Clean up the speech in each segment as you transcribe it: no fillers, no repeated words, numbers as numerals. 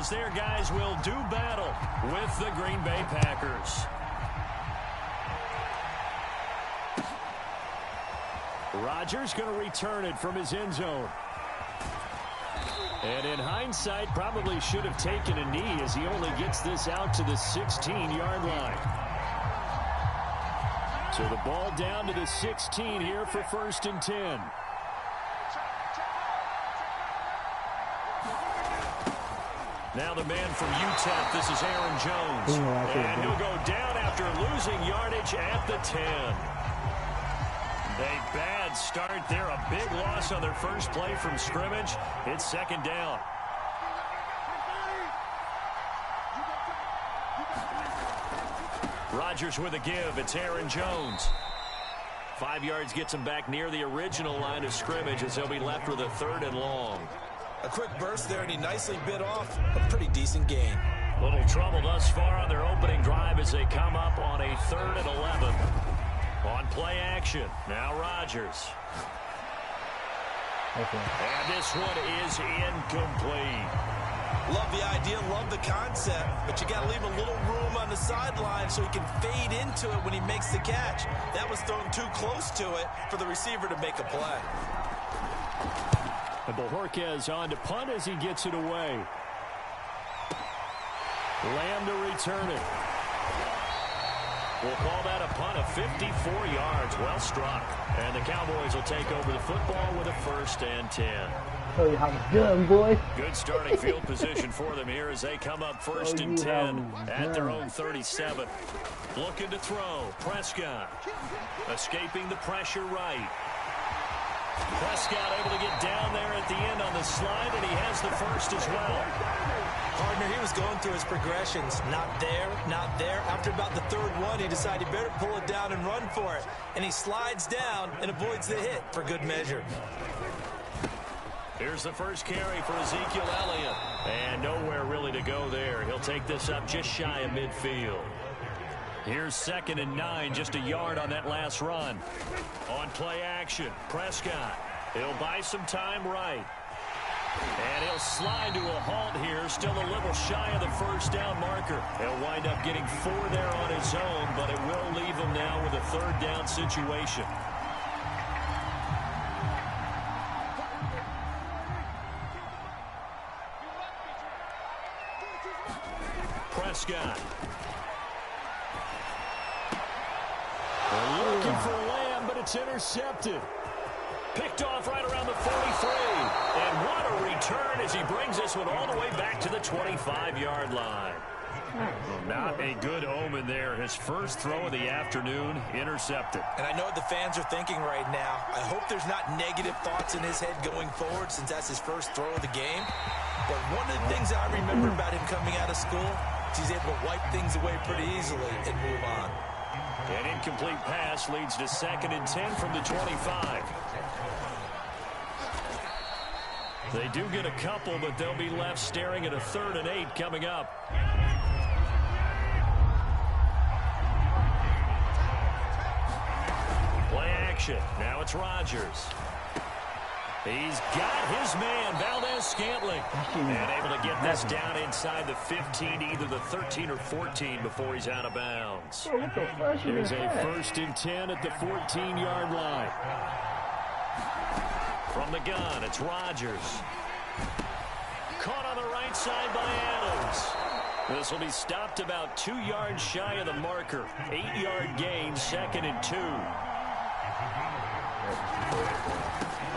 Steelers, their guys will do battle with the Green Bay Packers. Rodgers going to return it from his end zone. And in hindsight, probably should have taken a knee as he only gets this out to the 16-yard line. So the ball down to the 16 here for 1st and 10. Now the man from UTEP, this is Aaron Jones. And he'll go down after losing yardage at the 10. A bad start there, a big loss on their first play from scrimmage. It's 2nd down. Rodgers with a give. It's Aaron Jones. 5 yards gets him back near the original line of scrimmage as he'll be left with a 3rd and long. A quick burst there, and he nicely bit off a pretty decent gain. Little trouble thus far on their opening drive as they come up on a 3rd and 11. On play action, now Rodgers. And this one is incomplete. Love the idea, love the concept, but you got to leave a little room on the sideline so he can fade into it when he makes the catch. That was thrown too close to it for the receiver to make a play. And Bojorquez on to punt as he gets it away. Lamb to return it. We'll call that a punt of 54 yards. Well struck. And the Cowboys will take over the football with a 1st and 10. Show you how it's done, boy. Good starting field position for them here as they come up 1st and 10 at their own 37. Looking to throw. Prescott escaping the pressure right. Prescott able to get down there at the end on the slide, and he has the 1st as well. Partner, he was going through his progressions. Not there, not there. After about the 3rd one, he decided he better pull it down and run for it. And he slides down and avoids the hit for good measure. Here's the first carry for Ezekiel Elliott. And nowhere really to go there. He'll take this up just shy of midfield. Here's 2nd and 9, just a yard on that last run. On play action, Prescott. He'll buy some time right. And he'll slide to a halt here, still a little shy of the 1st down marker. He'll wind up getting 4 there on his own, but it will leave him now with a 3rd down situation. Prescott. They're looking for Lamb, but it's intercepted. Picked off right around the 43. And what a return as he brings this one all the way back to the 25-yard line. Not a good omen there. His first throw of the afternoon intercepted. And I know what the fans are thinking right now. I hope there's not negative thoughts in his head going forward since that's his first throw of the game. But one of the things I remember about him coming out of school is he's able to wipe things away pretty easily and move on. An incomplete pass leads to 2nd and 10 from the 25. They do get a couple, but they'll be left staring at a 3rd and 8 coming up. Play action. Now it's Rodgers. He's got his man, Valdez-Scantling. And able to get this down inside the 15, either the 13 or 14 before he's out of bounds. There's a 1st and 10 at the 14-yard line. From the gun, it's Rodgers. Caught on the right side by Adams. This will be stopped about 2 yards shy of the marker. 8-yard gain, 2nd and 2.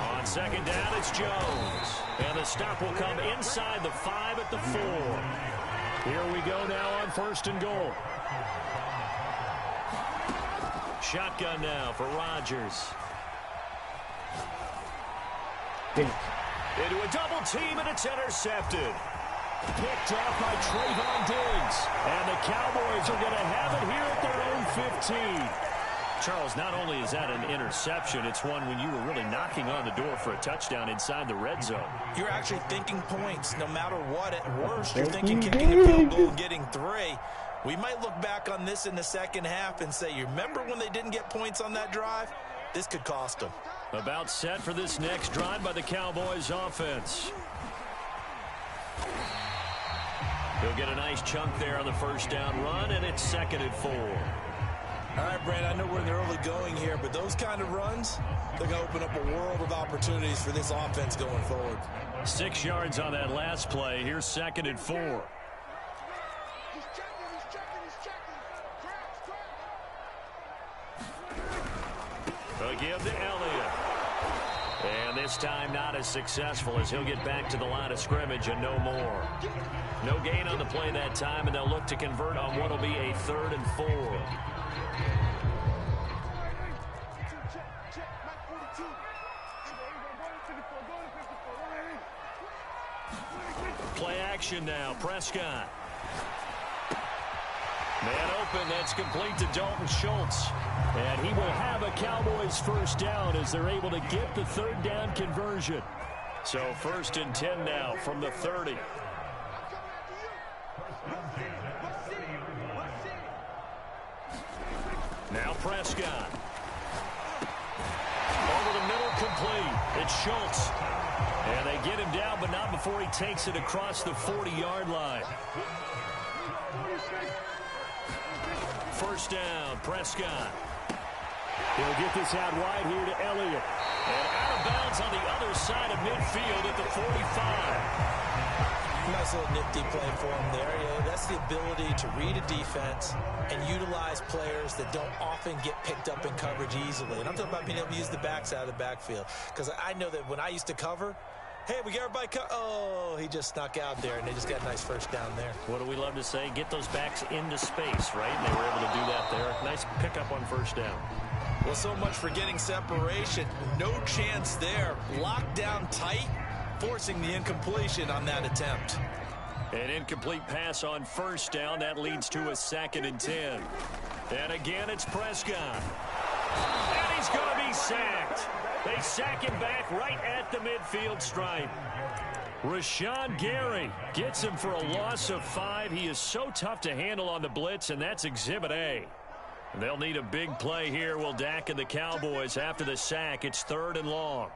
On 2nd down, it's Jones. And the stop will come inside the 5 at the 4. Here we go now on 1st and goal. Shotgun now for Rodgers. Into a double team, and it's intercepted. Picked off by Trayvon Diggs. And the Cowboys are going to have it here at their own 15. Charles, not only is that an interception, it's one when you were really knocking on the door for a touchdown inside the red zone. You're actually thinking points no matter what. At worst, you're thinking kicking a field goal and getting 3. We might look back on this in the second half and say, you remember when they didn't get points on that drive? This could cost them. About set for this next drive by the Cowboys offense. He'll get a nice chunk there on the first down run, and it's 2nd and 4. All right, Brad, I know we're in the early going here, but those kind of runs, they're going to open up a world of opportunities for this offense going forward. 6 yards on that last play. Here's 2nd and 4. They'll give to Elliott. And this time not as successful as he'll get back to the line of scrimmage and no more. No gain on the play that time, and they'll look to convert on what will be a 3rd and 4. Play action now. Prescott. Man open. That's complete to Dalton Schultz. And he will have a Cowboys first down as they're able to get the 3rd down conversion. So 1st and 10 now from the 30. Now Prescott. Over the middle, complete. It's Schultz. And they get him down, but not before he takes it across the 40-yard line. First down, Prescott. He'll get this out wide here to Elliott. And out of bounds on the other side of midfield at the 45. Nice little nifty play for him there. Yeah, that's the ability to read a defense and utilize players that don't often get picked up in coverage easily. And I'm talking about being able to use the backside of the backfield. Because I know that when I used to cover, hey, we got everybody oh, he just snuck out there, and they just got a nice first down there. What do we love to say? Get those backs into space, right? And they were able to do that there. Nice pickup on first down. Well, so much for getting separation. No chance there. Locked down tight, forcing the incompletion on that attempt. An incomplete pass on first down. That leads to a 2nd and 10. And again, it's Prescott. And he's going to be sacked. They sack him back right at the midfield stripe. Rashawn Gary gets him for a loss of 5. He is so tough to handle on the blitz, and that's Exhibit A. They'll need a big play here. Will Dak and the Cowboys after the sack. It's 3rd and long.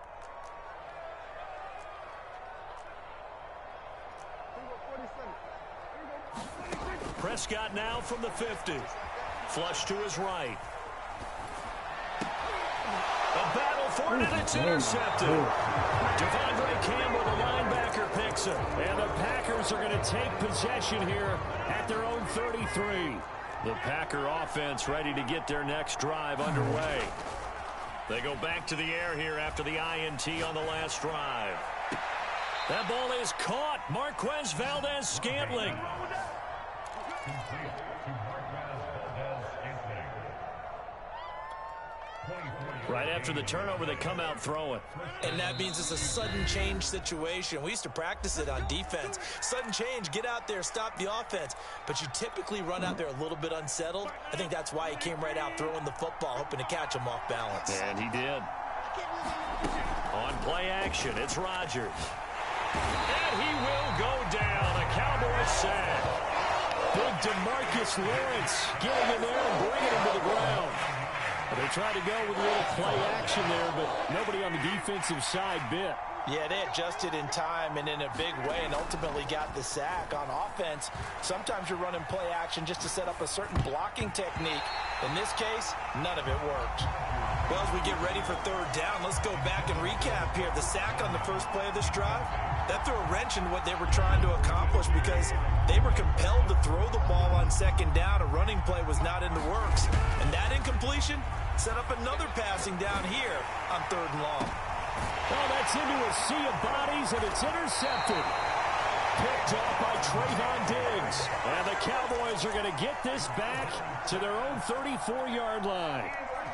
Prescott now from the 50. Flush to his right. A battle for it, and it's intercepted. Devondre Campbell, the linebacker, picks it. And the Packers are going to take possession here at their own 33. The Packer offense ready to get their next drive underway. They go back to the air here after the INT on the last drive. That ball is caught. Marquez Valdes-Scantling. Right after the turnover, they come out throwing. And that means it's a sudden change situation. We used to practice it on defense. Sudden change, get out there, stop the offense. But you typically run out there a little bit unsettled. I think that's why he came right out throwing the football, hoping to catch him off balance. And he did. On play action, it's Rodgers. And he will go down. A Cowboys sack. Big DeMarcus Lawrence getting in there and bringing him to the ground. They tried to go with a little play action there, but nobody on the defensive side bit. Yeah, they adjusted in time and in a big way and ultimately got the sack. On offense, sometimes you're running play action just to set up a certain blocking technique. In this case, none of it worked. Well, as we get ready for 3rd down, let's go back and recap here. The sack on the first play of this drive, that threw a wrench in what they were trying to accomplish because they were compelled to throw the ball on 2nd down. A running play was not in the works. And that incompletion set up another passing down here on 3rd and long. Well, that's into a sea of bodies, and it's intercepted. Picked off by Trayvon Diggs. And the Cowboys are going to get this back to their own 34-yard line.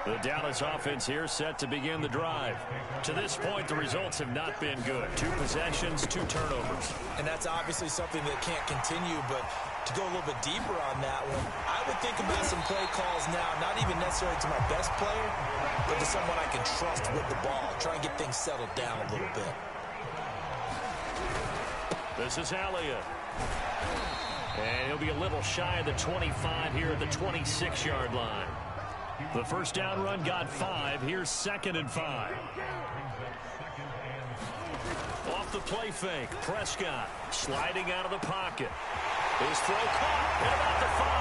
The Dallas offense here set to begin the drive. To this point, the results have not been good. 2 possessions, 2 turnovers. And that's obviously something that can't continue, but to go a little bit deeper on that one, I would think about some play calls now, not even necessarily to my best player, but to someone I can trust with the ball. Try and get things settled down a little bit. This is Elliott. And he'll be a little shy of the 25 here at the 26-yard line. The first down run got 5. Here's 2nd and 5. Off the play fake, Prescott sliding out of the pocket. His throw caught at about the 5.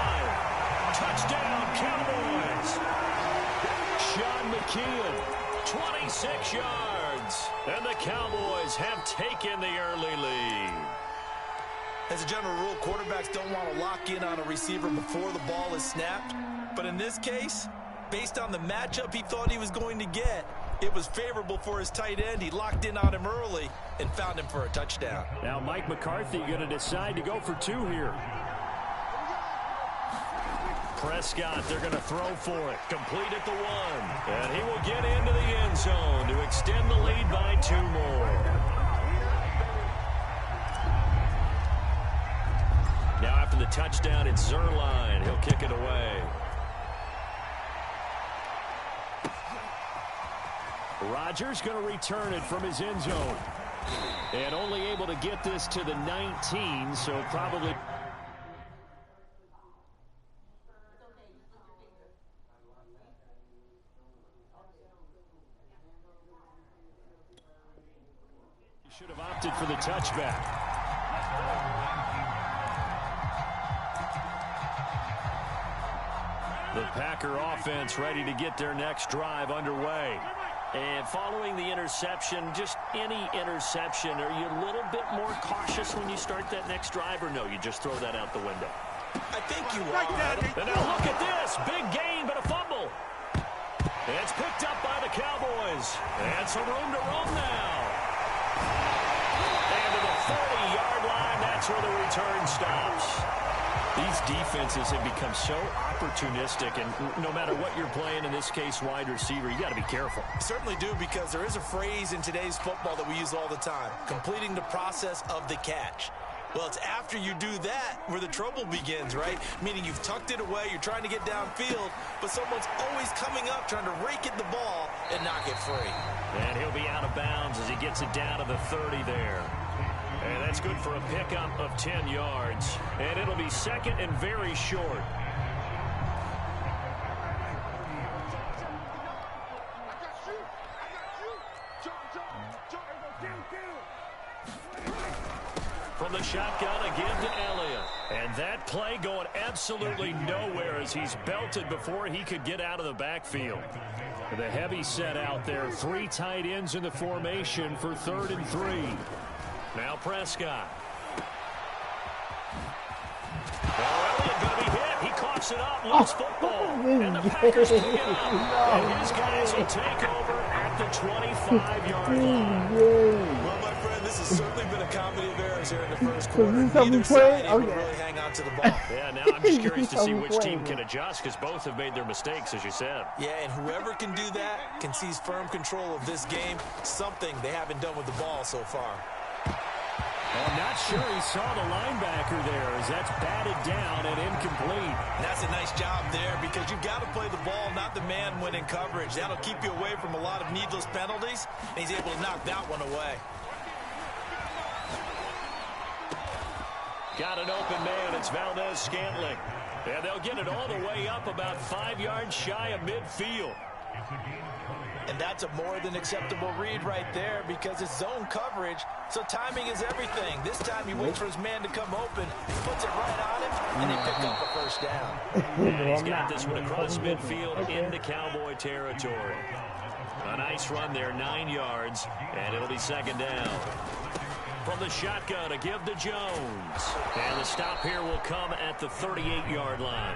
Touchdown, Cowboys. Sean McKeon, 26 yards. And the Cowboys have taken the early lead. As a general rule, quarterbacks don't want to lock in on a receiver before the ball is snapped. But in this case, based on the matchup he thought he was going to get, it was favorable for his tight end. He locked in on him early and found him for a touchdown. Now Mike McCarthy going to decide to go for 2 here. Prescott, they're going to throw for it. Complete at the 1. And he will get into the end zone to extend the lead by 2 more. Now after the touchdown, it's Zerline. He'll kick it away. Rodgers going to return it from his end zone. And only able to get this to the 19, so probably... He should have opted for the touchback. The Packer offense ready to get their next drive underway. And following the interception, just any interception, are you a little bit more cautious when you start that next drive, or no, you just throw that out the window? I think you are. And now look at this. Big gain, but a fumble. And it's picked up by the Cowboys. And some room to roam now. And to the 30-yard line, that's where the return stops. These defenses have become so opportunistic, and no matter what you're playing, in this case wide receiver, you got to be careful. Certainly do, because there is a phrase in today's football that we use all the time, completing the process of the catch. Well, it's after you do that where the trouble begins, right? Meaning you've tucked it away, you're trying to get downfield, but someone's always coming up trying to rake at the ball and knock it free. And he'll be out of bounds as he gets it down to the 30 there. And that's good for a pickup of 10 yards. And it'll be second and very short. From the shotgun again to Elliott. And that play going absolutely nowhere as he's belted before he could get out of the backfield. The heavy set out there. 3 tight ends in the formation for 3rd and 3. Now Prescott. Well, Elliott going to be hit. He coughs it up, loose football. And the Packers pick it up. And his guys will take over at the 25-yard line. Well, my friend, this has certainly been a comedy of errors here in the first quarter. Neither side able to really hang on to the ball. Yeah, now I'm just curious to see which team can adjust, because both have made their mistakes, as you said. Yeah, and whoever can do that can seize firm control of this game, something they haven't done with the ball so far. I'm not sure he saw the linebacker there as that's batted down and incomplete. And that's a nice job there, because you've got to play the ball, not the man when in coverage. That'll keep you away from a lot of needless penalties, and he's able to knock that one away. Got an open man. It's Valdez-Scantling. And they'll get it all the way up about 5 yards shy of midfield. And that's a more than acceptable read right there, because it's zone coverage, so timing is everything. This time he waits for his man to come open, puts it right on him, and they pick up a first down. And he's got this one across midfield into Cowboy territory. A nice run there, 9 yards, and it'll be 2nd down. From the shotgun to give to Jones. And the stop here will come at the 38-yard line.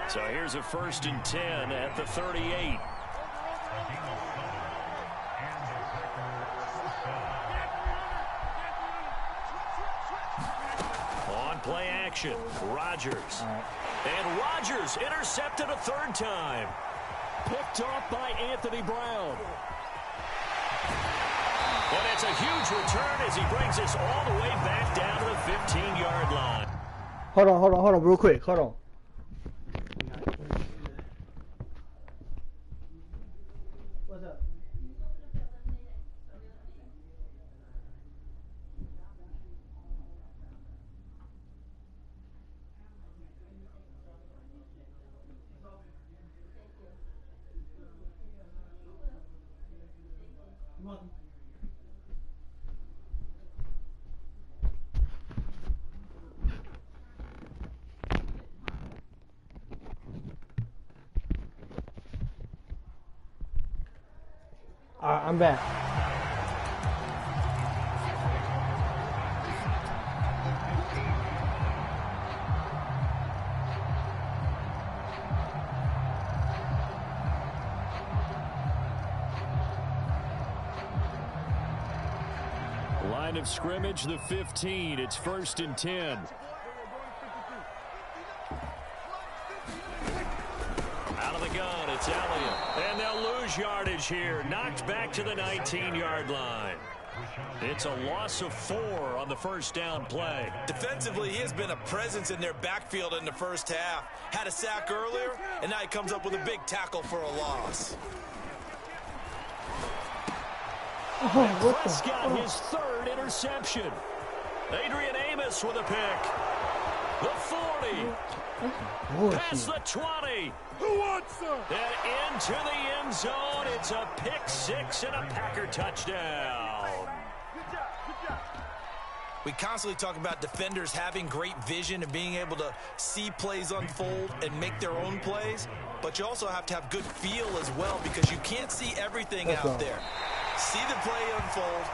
So here's a 1st and 10 at the 38. On play action, Rodgers. And Rodgers intercepted a 3rd time. Picked off by Anthony Brown. And it's a huge return as he brings us all the way back down to the 15-yard line. Hold on, real quick. Hold on. What's up? I'm back. Line of scrimmage, the 15. It's 1st and 10. Out of the gun, it's Elliott. And they'll lose yardage here. Knocked back to the 19-yard line. It's a loss of 4 on the first down play. Defensively, he has been a presence in their backfield in the first half. Had a sack earlier, and now he comes up with a big tackle for a loss. Oh, Prescott, his 3rd interception. Adrian Amos with a pick. The 40. Past the 20. Who wants some? And into the end zone. It's a pick 6 and a Packer touchdown. Good job. We constantly talk about defenders having great vision and being able to see plays unfold and make their own plays. But you also have to have good feel as well because you can't see everything out there. See the play unfold,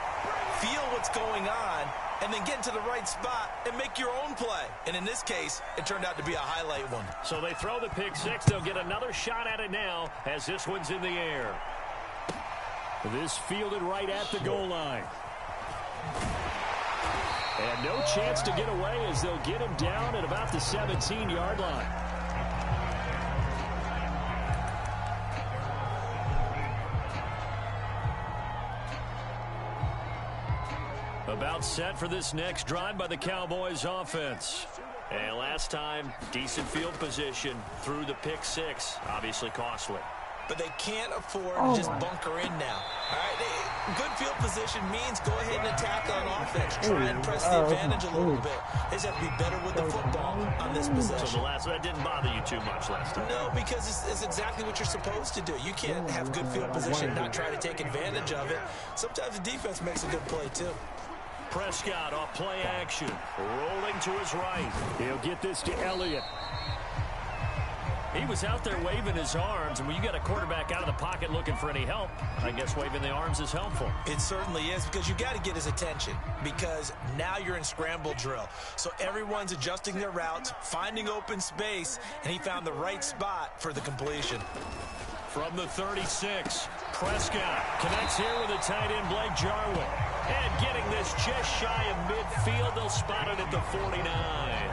feel what's going on, and then get into the right spot and make your own play. And in this case, it turned out to be a highlight one. So they throw the pick 6. They'll get another shot at it now as this one's in the air. This fielded right at the goal line. And no chance to get away as they'll get him down at about the 17-yard line. About set for this next drive by the Cowboys offense. And last time, decent field position through the pick 6. Obviously costly. But they can't afford to just bunker in now. All right, good field position means go ahead and attack on offense. Try and press the advantage a little bit. They just have to be better with the football on this possession. So that didn't bother you too much last time? No, because it's exactly what you're supposed to do. You can't have good field position and not try to take advantage of it. Sometimes the defense makes a good play, too. Prescott off play action. Rolling to his right. He'll get this to Elliott. He was out there waving his arms, and when you got a quarterback out of the pocket looking for any help, I guess waving the arms is helpful. It certainly is, because you got to get his attention, because now you're in scramble drill. So everyone's adjusting their routes, finding open space, and he found the right spot for the completion. From the 36, Prescott connects here with a tight end, Blake Jarwin. And getting this just shy of midfield, they'll spot it at the 49.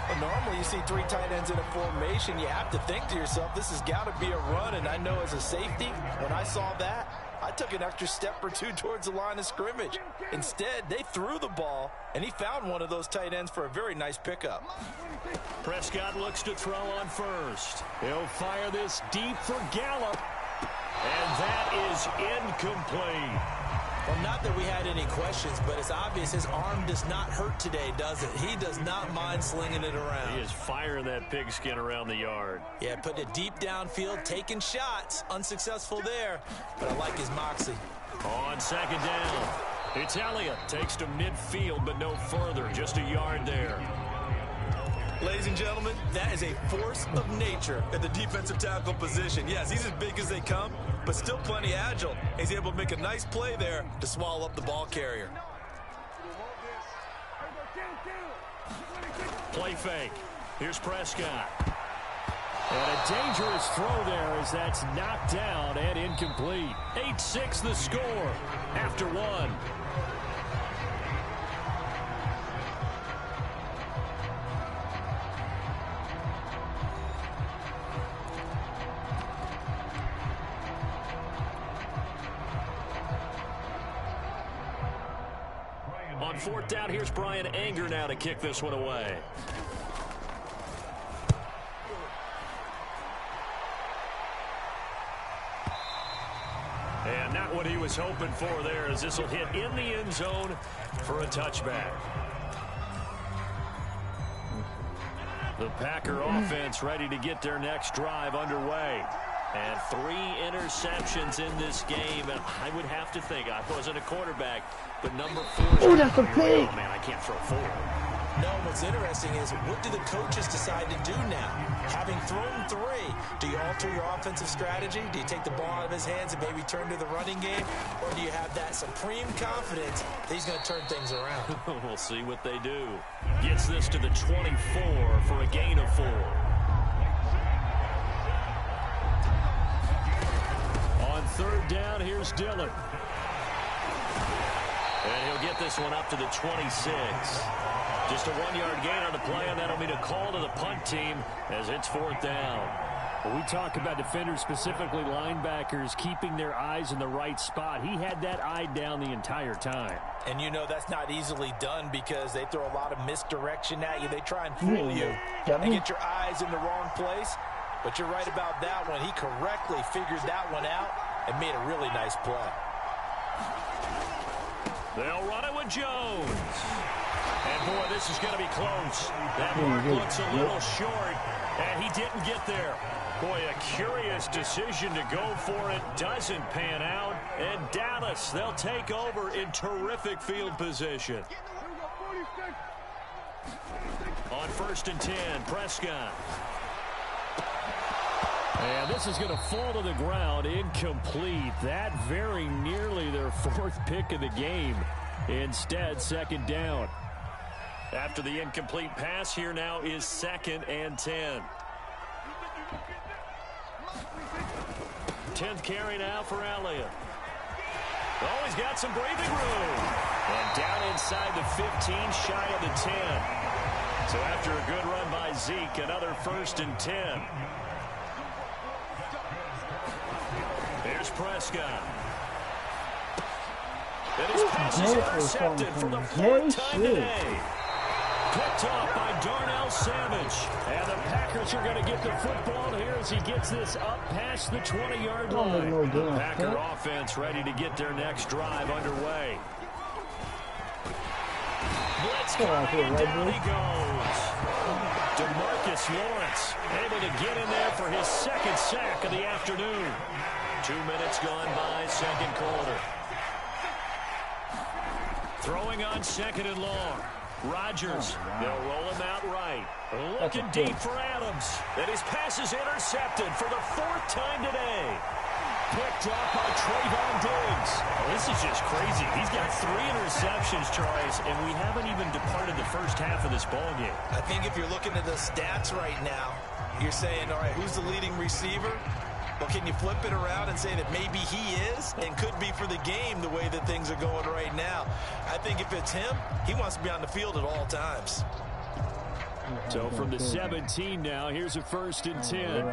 Well, normally you see 3 tight ends in a formation. You have to think to yourself, this has got to be a run. And I know as a safety, when I saw that, I took an extra step or 2 towards the line of scrimmage. Instead, they threw the ball, and he found one of those tight ends for a very nice pickup. Prescott looks to throw on first. He'll fire this deep for Gallup. And that is incomplete. Well, not that we had any questions, but it's obvious his arm does not hurt today, does it? He does not mind slinging it around. He is firing that pigskin around the yard. Yeah, putting it deep downfield, taking shots. Unsuccessful there, but I like his moxie. On second down, it's Elliott. Takes to midfield, but no further. Just a yard there. Ladies and gentlemen, that is a force of nature at the defensive tackle position. Yes, he's as big as they come, but still plenty agile. He's able to make a nice play there to swallow up the ball carrier. Play fake. Here's Prescott. And a dangerous throw there as that's knocked down and incomplete. 8-6 the score after 1. On 4th down, here's Brian Anger now to kick this one away. And not what he was hoping for there, as this will hit in the end zone for a touchback. The Packer offense ready to get their next drive underway. And 3 interceptions in this game. And I would have to think, I wasn't a quarterback, but number 4. Oh, that's a pick. Oh, man, I can't throw 4. No what's interesting is, what do the coaches decide to do now? Having thrown 3, do you alter your offensive strategy? Do you take the ball out of his hands and maybe turn to the running game? Or do you have that supreme confidence that he's going to turn things around? We'll see what they do. Gets this to the 24 for a gain of 4. On 3rd down, here's Dillon. And he'll get this one up to the 26. Just a 1-yard gain on the play, and that'll be a call to the punt team as it's 4th down. Well, we talk about defenders, specifically linebackers, keeping their eyes in the right spot. He had that eye down the entire time. And you know that's not easily done because they throw a lot of misdirection at you. They try and fool you and get your eyes in the wrong place. But you're right about that one. He correctly figured that one out and made a really nice play. They'll run it with Jones. And, boy, this is going to be close. That mark looks a little short, and he didn't get there. Boy, a curious decision to go for it. Doesn't pan out. And Dallas, they'll take over in terrific field position. On 1st and 10, Prescott. And this is going to fall to the ground, incomplete. That very nearly their 4th pick of the game. Instead, 2nd down. After the incomplete pass, here now is 2nd and 10. 10th carry now for Elliott. Oh, he's got some breathing room. And down inside the 15, shy of the 10. So after a good run by Zeke, another 1st and 10. Here's Prescott. And his pass is intercepted for the 4th time today. Picked off by Darnell Savage. And the Packers are going to get the football here as he gets this up past the 20-yard line. The Packer offense ready to get their next drive underway. Blitz coming, and down he goes. DeMarcus Lawrence able to get in there for his 2nd sack of the afternoon. 2 minutes gone by, 2nd quarter. Throwing on 2nd and long. Rodgers, they'll roll him out right. Looking deep for Adams. And his pass is intercepted for the 4th time today. Picked off by Trayvon Diggs. Oh, this is just crazy. He's got 3 interceptions, Charles, and we haven't even departed the first half of this ballgame. I think if you're looking at the stats right now, you're saying, all right, who's the leading receiver? Well, can you flip it around and say that maybe he is and could be for the game the way that things are going right now? I think if it's him, he wants to be on the field at all times. So from the 17 now, here's a 1st and 10.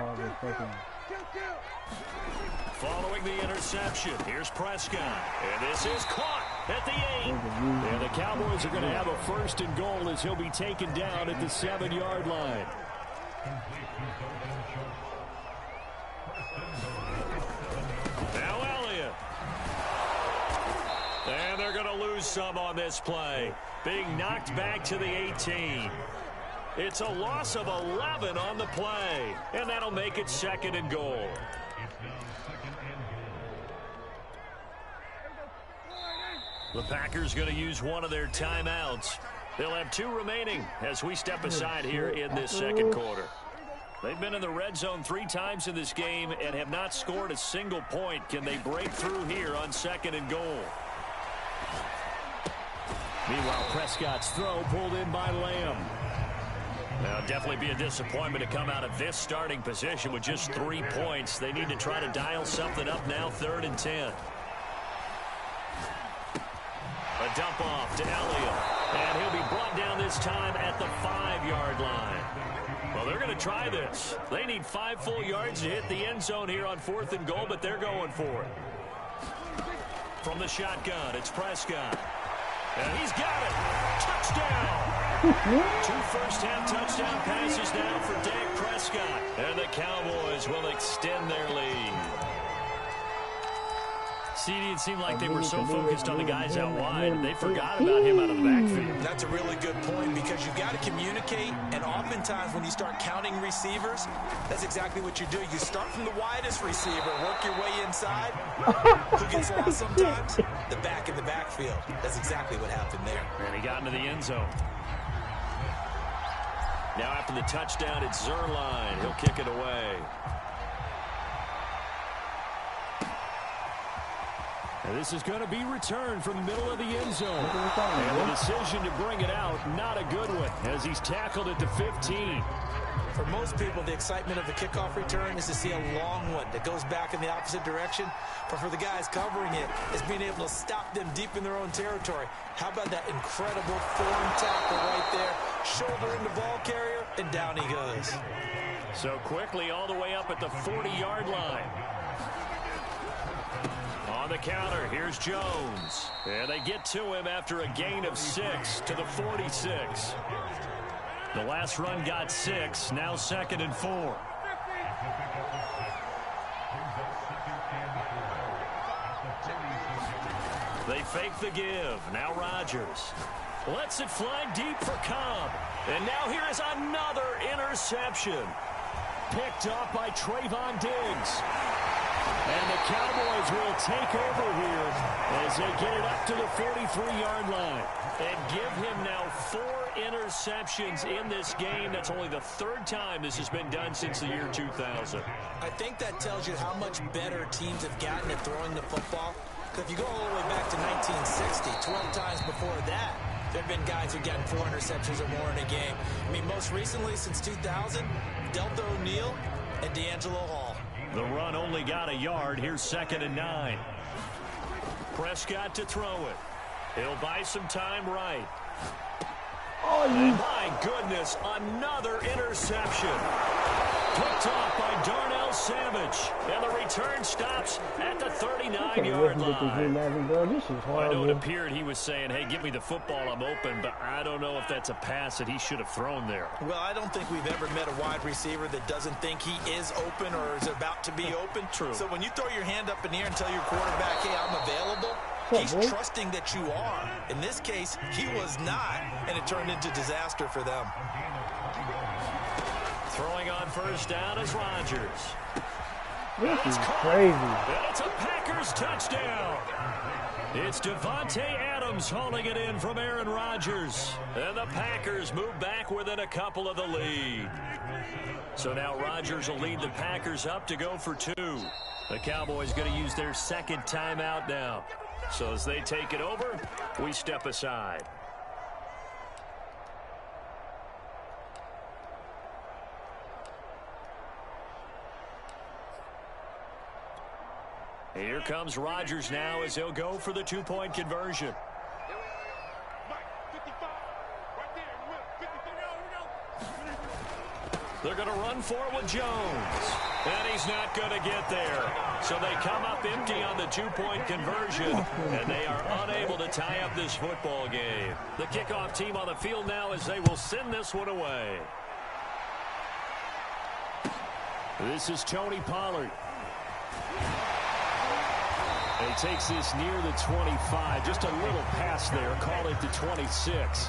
Following the interception, here's Prescott. And this is caught at the 8. And the Cowboys are going to have a 1st and goal as he'll be taken down at the 7-yard line. Now Elliott. And they're going to lose some on this play. Being knocked back to the 18. It's a loss of 11 on the play. And that'll make it 2nd and goal. The Packers going to use one of their timeouts. They'll have 2 remaining as we step aside here in this 2nd quarter. They've been in the red zone 3 times in this game and have not scored a single point. Can they break through here on 2nd and goal? Meanwhile, Prescott's throw pulled in by Lamb. Now, definitely be a disappointment to come out of this starting position with just 3 points. They need to try to dial something up now, 3rd and 10. A dump off to Elliott. And he'll be brought down this time at the 5-yard line. Well, they're going to try this. They need 5 full yards to hit the end zone here on 4th and goal, but they're going for it. From the shotgun, it's Prescott. And he's got it. Touchdown. 2 first-half touchdown passes now for Dak Prescott. And the Cowboys will extend their lead. CD, it seemed like they were so focused on the guys out wide, and they forgot about him out of the backfield. That's a really good point because you've got to communicate, and oftentimes when you start counting receivers, that's exactly what you do. You start from the widest receiver, work your way inside. Who gets lost sometimes? The back in the backfield. That's exactly what happened there. And he got into the end zone. Now after the touchdown, it's Zerline. He'll kick it away. And this is going to be returned from the middle of the end zone. And the decision to bring it out, not a good one, as he's tackled at the 15. For most people, the excitement of the kickoff return is to see a long one that goes back in the opposite direction. But for the guys covering it, it's being able to stop them deep in their own territory. How about that incredible form tackle right there? Shoulder in the ball carrier, and down he goes. So quickly all the way up at the 40-yard line. On the counter, here's Jones. And they get to him after a gain of 6 to the 46. The last run got 6, now 2nd and 4. They fake the give. Now Rodgers lets it fly deep for Cobb. And now here is another interception. Picked off by Trayvon Diggs. And the Cowboys will take over here as they get it up to the 43-yard line. And give him now 4 interceptions in this game. That's only the 3rd time this has been done since the year 2000. I think that tells you how much better teams have gotten at throwing the football. Because if you go all the way back to 1960, 12 times before that, there have been guys who've gotten 4 interceptions or more in a game. I mean, most recently, since 2000, Delta O'Neal and D'Angelo Hall. The run only got a yard. Here's 2nd and 9. Prescott to throw it. He'll buy some time right. Oh, and my goodness, another interception. Picked off by Darnell Savage. And the return stops at the 39-yard line. I know it appeared he was saying, hey, give me the football, I'm open, but I don't know if that's a pass that he should have thrown there. Well, I don't think we've ever met a wide receiver that doesn't think he is open or is about to be open. True. So when you throw your hand up in the air and tell your quarterback, hey, I'm available, he's trusting that you are. In this case, he was not, and it turned into disaster for them. Throwing on first down is Rodgers. This is crazy. And it's a Packers touchdown. It's Devontae Adams hauling it in from Aaron Rodgers. And the Packers move back within a couple of the lead. So now Rodgers will lead the Packers up to go for 2. The Cowboys going to use their 2nd timeout now. So as they take it over, we step aside. Here comes Rodgers now as he'll go for the 2-point conversion. They're going to run for it with Jones. And he's not going to get there. So they come up empty on the 2-point conversion, and they are unable to tie up this football game. The kickoff team on the field now as they will send this one away. This is Tony Pollard. He takes this near the 25. Just a little pass there. Call it the 26.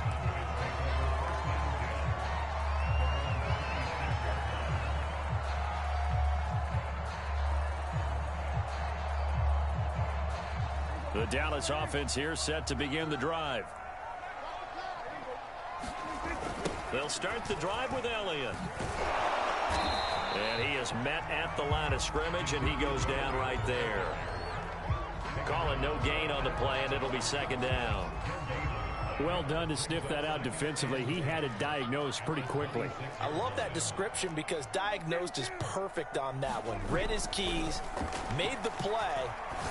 The Dallas offense here set to begin the drive. They'll start the drive with Elliott. And he is met at the line of scrimmage, and he goes down right there. Calling no gain on the play, and it'll be 2nd down. Well done to sniff that out defensively. He had it diagnosed pretty quickly. I love that description because diagnosed is perfect on that one. Read his keys, made the play,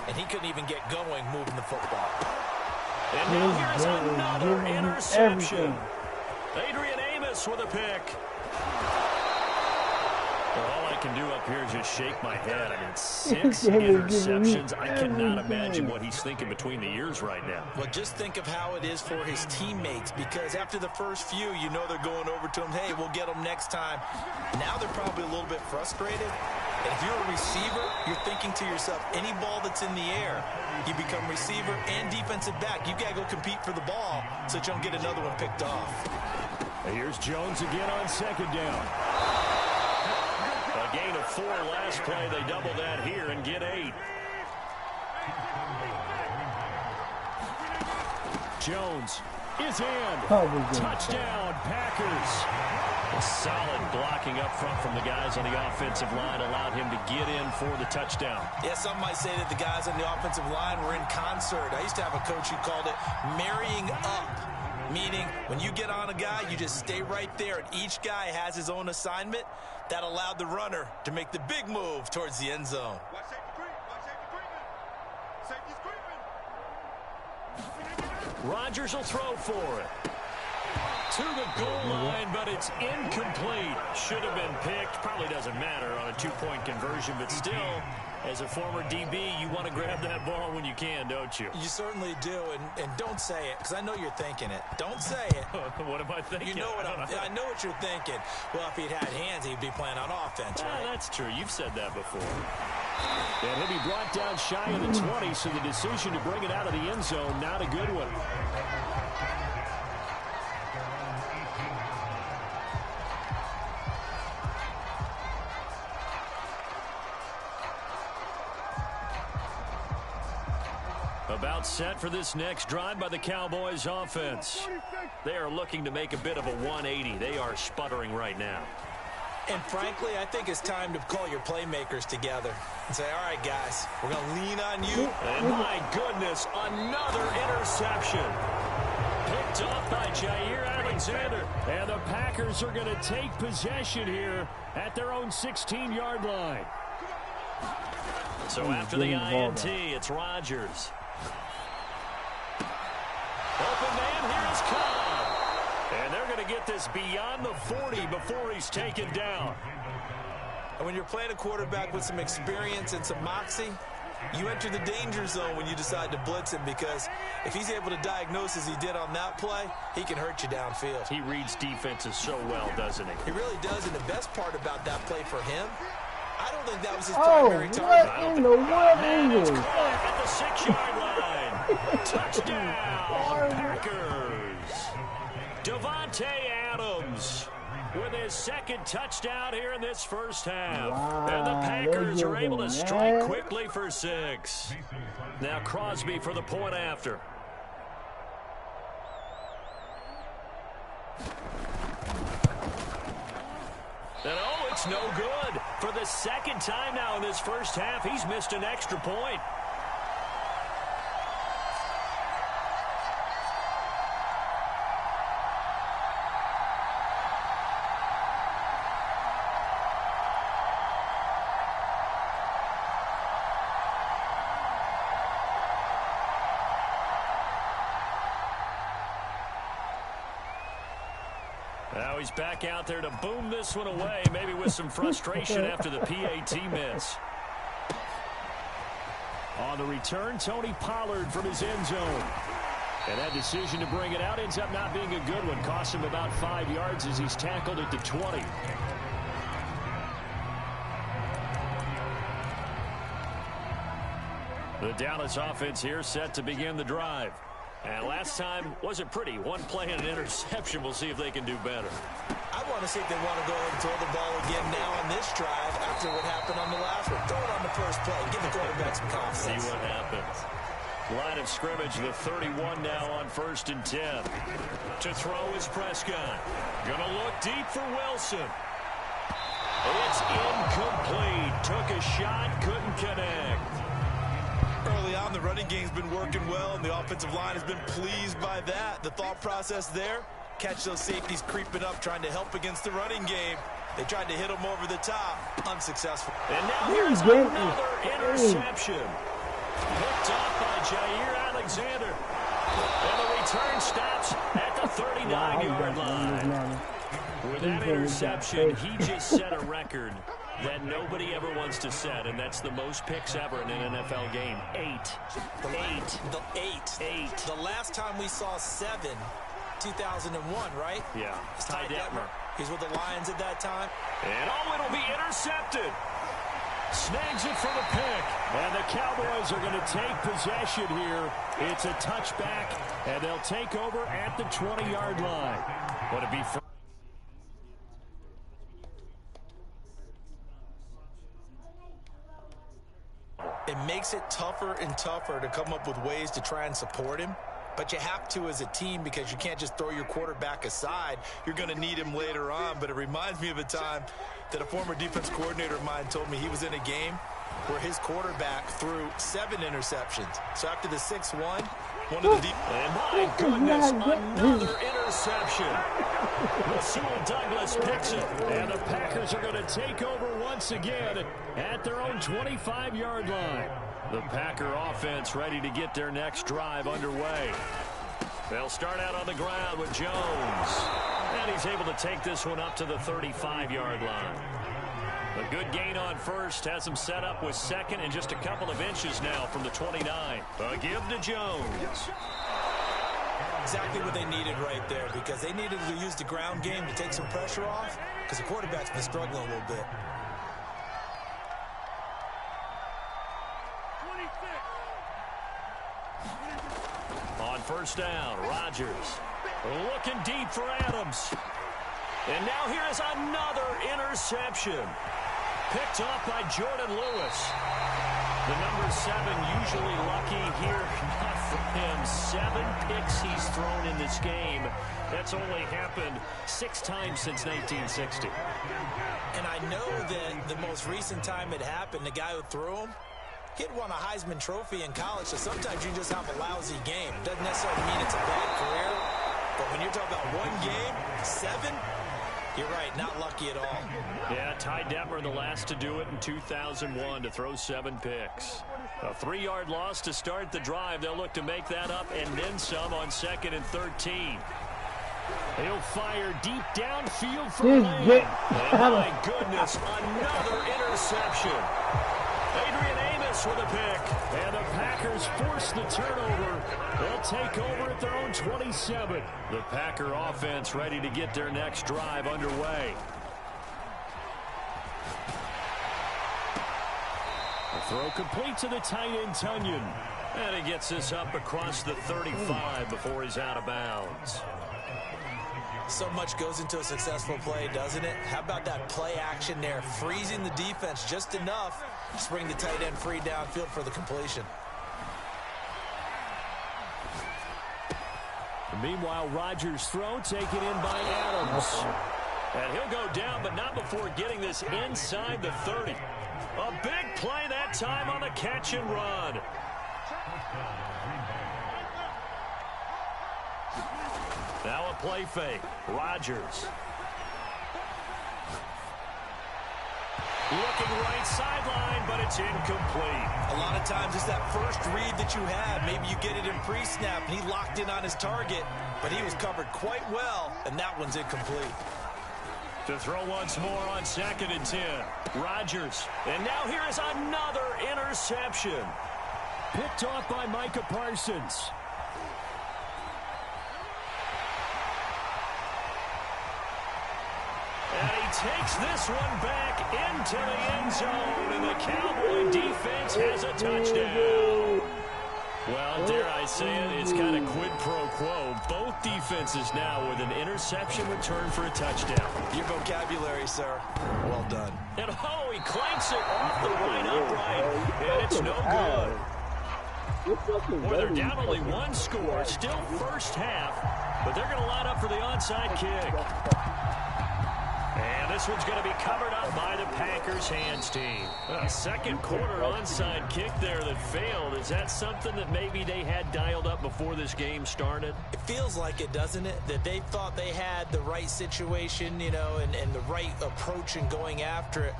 and he couldn't even get going moving the football. And now here's another interception. Adrian Amos with a pick. All I can do up here is just shake my head. I mean, 6 interceptions. I cannot imagine what he's thinking between the ears right now. Well, just think of how it is for his teammates, because after the first few, you know they're going over to him, hey, we'll get them next time. Now they're probably a little bit frustrated. And if you're a receiver, you're thinking to yourself, any ball that's in the air, you become receiver and defensive back. You got to go compete for the ball so that you don't get another one picked off. And here's Jones again on 2nd down. A gain of 4 last play. They double that here and get 8. Jones is in. Touchdown, Packers. Solid blocking up front from the guys on the offensive line allowed him to get in for the touchdown. Yeah, some might say that the guys on the offensive line were in concert. I used to have a coach who called it marrying up, meaning when you get on a guy, you just stay right there, and each guy has his own assignment. That allowed the runner to make the big move towards the end zone. Rodgers will throw for it. To the goal line, but it's incomplete. Should have been picked. Probably doesn't matter on a two-point conversion, but still, as a former DB, you want to grab that ball when you can, don't you? You certainly do, and don't say it, because I know you're thinking it. Don't say it. What am I thinking? You know what I know what you're thinking. Well, if he'd had hands, he'd be playing on offense, right? That's true. You've said that before. And he'll be brought down shy of the 20, so the decision to bring it out of the end zone, not a good one. About set for this next drive by the Cowboys offense. They are looking to make a bit of a 180. They are sputtering right now. And frankly, I think it's time to call your playmakers together and say, all right, guys, we're going to lean on you. And my goodness, another interception. Picked off by Jair Alexander. And the Packers are going to take possession here at their own 16-yard line. So after the INT, it's Rodgers. Open man, here is Cobb. And they're going to get this beyond the 40 before he's taken down. And when you're playing a quarterback with some experience and some moxie, you enter the danger zone when you decide to blitz him, because if he's able to diagnose as he did on that play, he can hurt you downfield. He reads defenses so well, doesn't he? He really does, and the best part about that play for him, I don't think that was his primary target. What in the world is this? At the 6-yard line. Touchdown, Packers. Devontae Adams with his second touchdown here in this first half. Wow, and the Packers are able to strike quickly for 6. Now Crosby for the point after. And oh, it's no good. For the second time now in this first half, he's missed an extra point. Now he's back out there to boom this one away, maybe with some frustration after the PAT miss. On the return, Tony Pollard from his end zone. And that decision to bring it out ends up not being a good one. Cost him about 5 yards as he's tackled at the 20. The Dallas offense here set to begin the drive. And last time wasn't pretty. One play and an interception. We'll see if they can do better. I want to see if they want to go and throw the ball again now on this drive after what happened on the last one. Throw it on the first play. Give the quarterback some confidence. See what happens. Line of scrimmage, the 31 now on 1st and 10. To throw is Prescott. Gonna look deep for Wilson. It's incomplete. Took a shot, couldn't connect. Early on, the running game's been working well, and the offensive line has been pleased by that. The thought process there, catch those safeties creeping up, trying to help against the running game. They tried to hit them over the top. Unsuccessful. And now here's another interception. Picked off by Jair Alexander. And the return stops at the 39-yard line. With that interception, he just set a record that nobody ever wants to set, and that's the most picks ever in an NFL game. 8. The last time we saw 7, 2001, right? Yeah. Ty Detmer. He's with the Lions at that time. And oh, it'll be intercepted. Snags it for the pick. And the Cowboys are going to take possession here. It's a touchback, and they'll take over at the 20-yard line. Would it be for it makes it tougher and tougher to come up with ways to try and support him. but you have to as a team because you can't just throw your quarterback aside. You're going to need him later on, but it reminds me of a time that a former defense coordinator of mine told me he was in a game where his quarterback threw 7 interceptions. So after the 6-1, one of the and my goodness, another interception. Rasul Douglas picks it, and the Packers are going to take over once again at their own 25-yard line. The Packer offense ready to get their next drive underway. They'll start out on the ground with Jones, and he's able to take this one up to the 35-yard line. A good gain on first has him set up with second and just a couple of inches now from the 29. A give to Jones. Exactly what they needed right there, because they needed to use the ground game to take some pressure off, because the quarterback's been struggling a little bit. 26. On first down, Rodgers looking deep for Adams. And now here is another interception. Picked off by Jordan Lewis. The number 7 usually lucky here. Not for him. 7 picks he's thrown in this game. That's only happened 6 times since 1960. And I know that the most recent time it happened, the guy who threw him, he had won a Heisman Trophy in college, so sometimes you just have a lousy game. Doesn't necessarily mean it's a bad career, but when you're talking about one game, 7, you're right, not lucky at all. Yeah, Ty Detmer, the last to do it in 2001, to throw 7 picks. A 3-yard loss to start the drive. They'll look to make that up and then some on 2nd and 13. He'll fire deep downfield for Lane. And my goodness, another interception. Adrian Amos with a pick. And the Packers force the turnover. They'll take over at their own 27. The Packer offense ready to get their next drive underway. The throw complete to the tight end, Tunyon. And he gets this up across the 35 before he's out of bounds. So much goes into a successful play, doesn't it? How about that play action there, freezing the defense just enough to bring the tight end free downfield for the completion. Meanwhile, Rodgers' throw taken in by Adams. And he'll go down, but not before getting this inside the 30. A big play that time on the catch and run. Now a play fake. Rodgers. Looking right sideline, but it's incomplete. A lot of times it's that first read that you have. Maybe you get it in pre-snap, and he locked in on his target, but he was covered quite well, and that one's incomplete. To throw once more on 2nd and 10. Rodgers. And now here is another interception. Picked off by Micah Parsons. And he takes this one back into the end zone, and the Cowboy defense has a touchdown. Well, dare I say it, it's kind of quid pro quo. Both defenses now with an interception return for a touchdown. Your vocabulary, sir. Well done. And oh, he clanks it off the right upright, and it's no good. Boy, they're down only 1 score, still first half, but they're going to line up for the onside kick. And this one's going to be covered up by the Packers hands team. A second quarter onside kick there that failed. Is that something that maybe they had dialed up before this game started? It feels like it, doesn't it? That they thought they had the right situation, you know, and the right approach in going after it.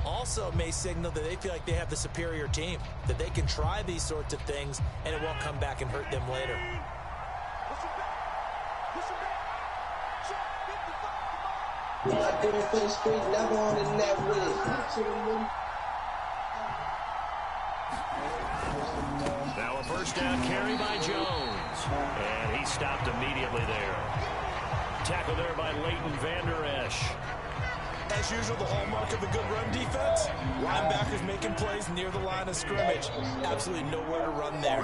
Also may signal that they feel like they have the superior team, that they can try these sorts of things and it won't come back and hurt them later. I did it for the street, never on the net with it. Now a first down carry by Jones. And he stopped immediately there. Tackle there by Leighton Vander Esch. As usual, the hallmark of a good run defense, linebackers making plays near the line of scrimmage. Absolutely nowhere to run there.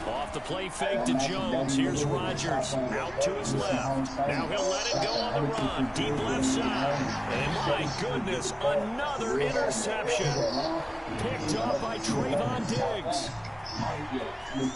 Off the play fake to Jones. Here's Rodgers out to his left. Now he'll let it go on the run. Deep left side. And my goodness, another interception. Picked up by Trayvon Diggs. And the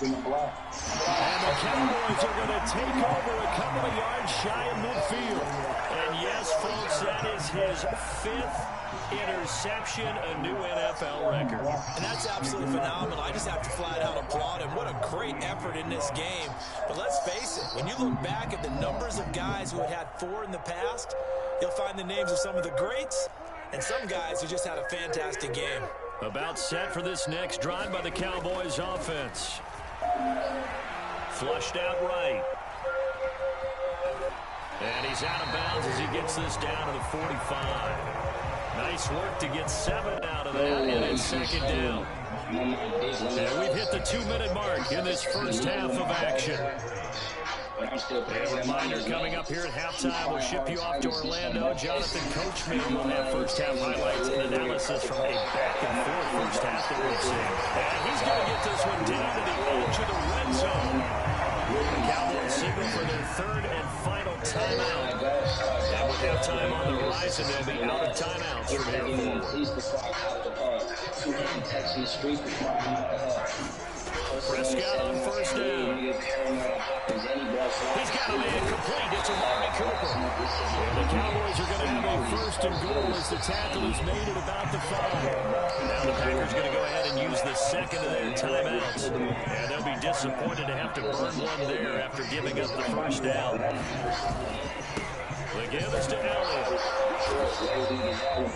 Cowboys are going to take over a couple of yards shy of midfield. And yes, folks, that is his 5th interception, a new NFL record. And that's absolutely phenomenal. I just have to flat out applaud him. What a great effort in this game. But let's face it, when you look back at the numbers of guys who had 4 in the past, you'll find the names of some of the greats and some guys who just had a fantastic game. About set for this next drive by the Cowboys offense. Flushed out right. And he's out of bounds as he gets this down to the 45. Nice work to get 7 out of that, and it's second down. And we've hit the 2-minute mark in this first half of action. And a reminder coming up here at halftime, we'll ship you off to Orlando. Jonathan Coachman will have first half highlights and analysis from a back-and-forth first half that we've seen. And he's going to get this one down to the edge of the red zone. The Cowboys signal for their 3rd and final timeout. And with halftime on the horizon, they'll be out of timeouts from here forward. Prescott on first down. He's got a man complete. It's Amari Cooper. And the Cowboys are going to have a first and goal as the tackle is made at about the 5. Now the Packers are going to go ahead and use the second of their timeouts. And they'll be disappointed to have to burn one there after giving up the first down. They give this to Elliott.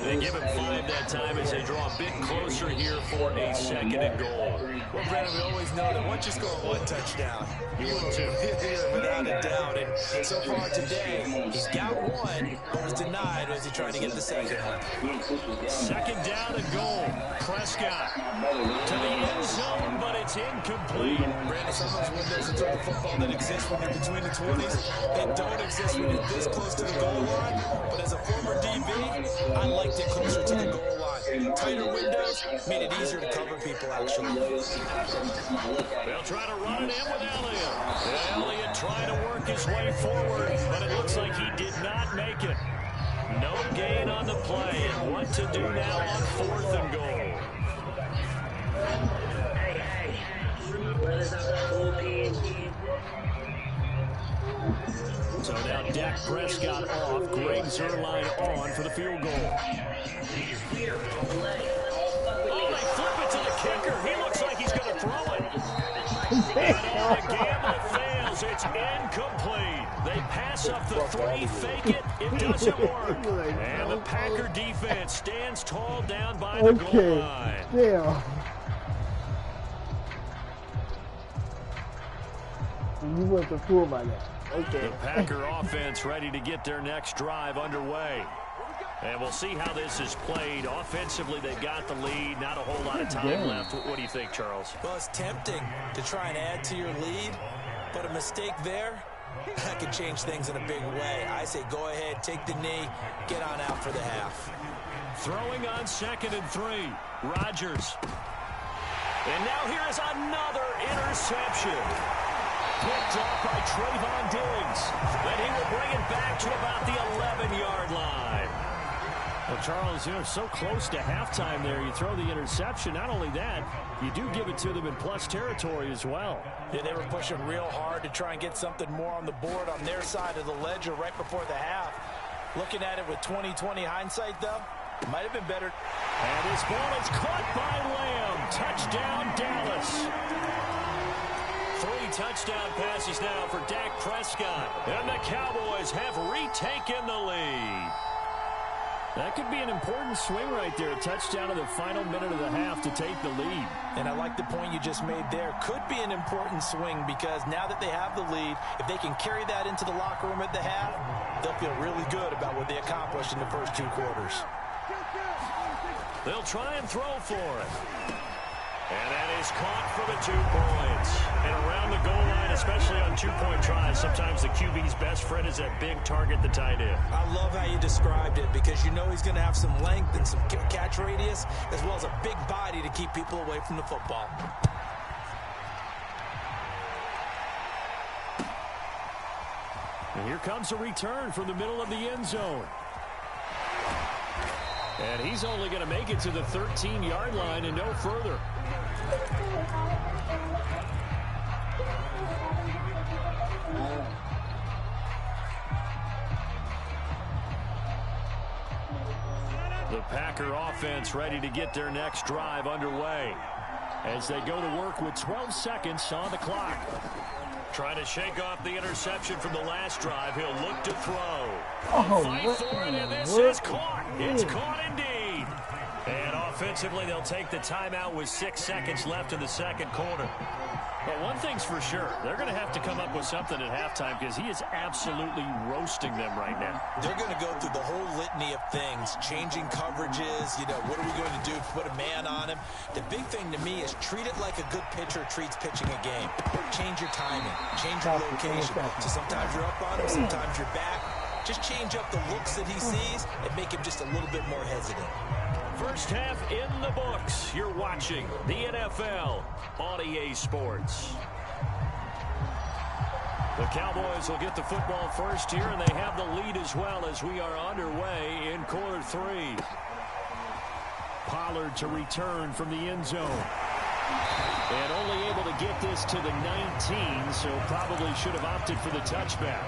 They give him 5 that time as they draw a bit closer here for a second and goal. Well, Brandon, we always know that once you score 1 touchdown, you will too. Without a doubt. And so far today, he's got 1, but was denied as he tried to get the second one. Second down and goal. Prescott to the end zone, but it's incomplete. Brandon, some of those windows into the football that exist when you're between the 20s, they don't exist when you're this close to the goal line. But as a former DB, I liked it closer to the goal line. Tighter windows made it easier to cover people, actually. They'll try to run it in with Elliott. Elliott trying to work his way forward, but it looks like he did not make it. No gain on the play, and what to do now on 4th and goal. So now Dak Prescott off, Greg Zuerlein on for the field goal. Oh, they flip it to the kicker. He looks like he's going to throw it. And on the gamble fails. It's incomplete. They pass up the 3, fake it. It doesn't work. And the Packer defense stands tall down by the goal line. Yeah. You wasn't fooled by that. Okay. The Packer offense ready to get their next drive underway. And we'll see how this is played. Offensively, they've got the lead. Not a whole lot of time left. What do you think, Charles? Well, it's tempting to try and add to your lead, but a mistake there, that could change things in a big way. I say go ahead, take the knee, get on out for the half. Throwing on 2nd and 3. Rodgers. And now here is another interception. Picked off by Trayvon Diggs. Then he will bring it back to about the 11-yard line. Well, Charles, you're so close to halftime there. You throw the interception. Not only that, you do give it to them in plus territory as well. Yeah, they were pushing real hard to try and get something more on the board on their side of the ledger right before the half. Looking at it with 20/20 hindsight, though, it might have been better. And this ball is caught by Lamb. Touchdown, Dallas. 3 touchdown passes now for Dak Prescott. And the Cowboys have retaken the lead. That could be an important swing right there. A touchdown in the final minute of the half to take the lead. And I like the point you just made there. Could be an important swing because now that they have the lead, if they can carry that into the locker room at the half, they'll feel really good about what they accomplished in the first 2 quarters. They'll try and throw for it. And that is caught for the 2 points. And around the goal line, especially on 2-point tries, sometimes the QB's best friend is that big target, the tight end. I love how you described it because you know he's going to have some length and some catch radius as well as a big body to keep people away from the football. And here comes a return from the middle of the end zone. And he's only going to make it to the 13-yard line and no further. The Packer offense ready to get their next drive underway as they go to work with 12 seconds on the clock. Trying to shake off the interception from the last drive. He'll look to throw. Fight for it, and this is caught. It's caught indeed. And offensively, they'll take the timeout with 6 seconds left in the second quarter. But one thing's for sure, they're going to have to come up with something at halftime because he is absolutely roasting them right now. They're going to go through the whole litany of things, changing coverages, what are we going to do to put a man on him? The big thing to me is treat it like a good pitcher treats pitching a game. Change your timing, change your location. So sometimes you're up on him, sometimes you're back. Just change up the looks that he sees and make him just a little bit more hesitant. First half in the books. You're watching the NFL on EA Sports. The Cowboys will get the football first here, and they have the lead as well as we are underway in quarter 3. Pollard to return from the end zone. And only able to get this to the 19, so probably should have opted for the touchback.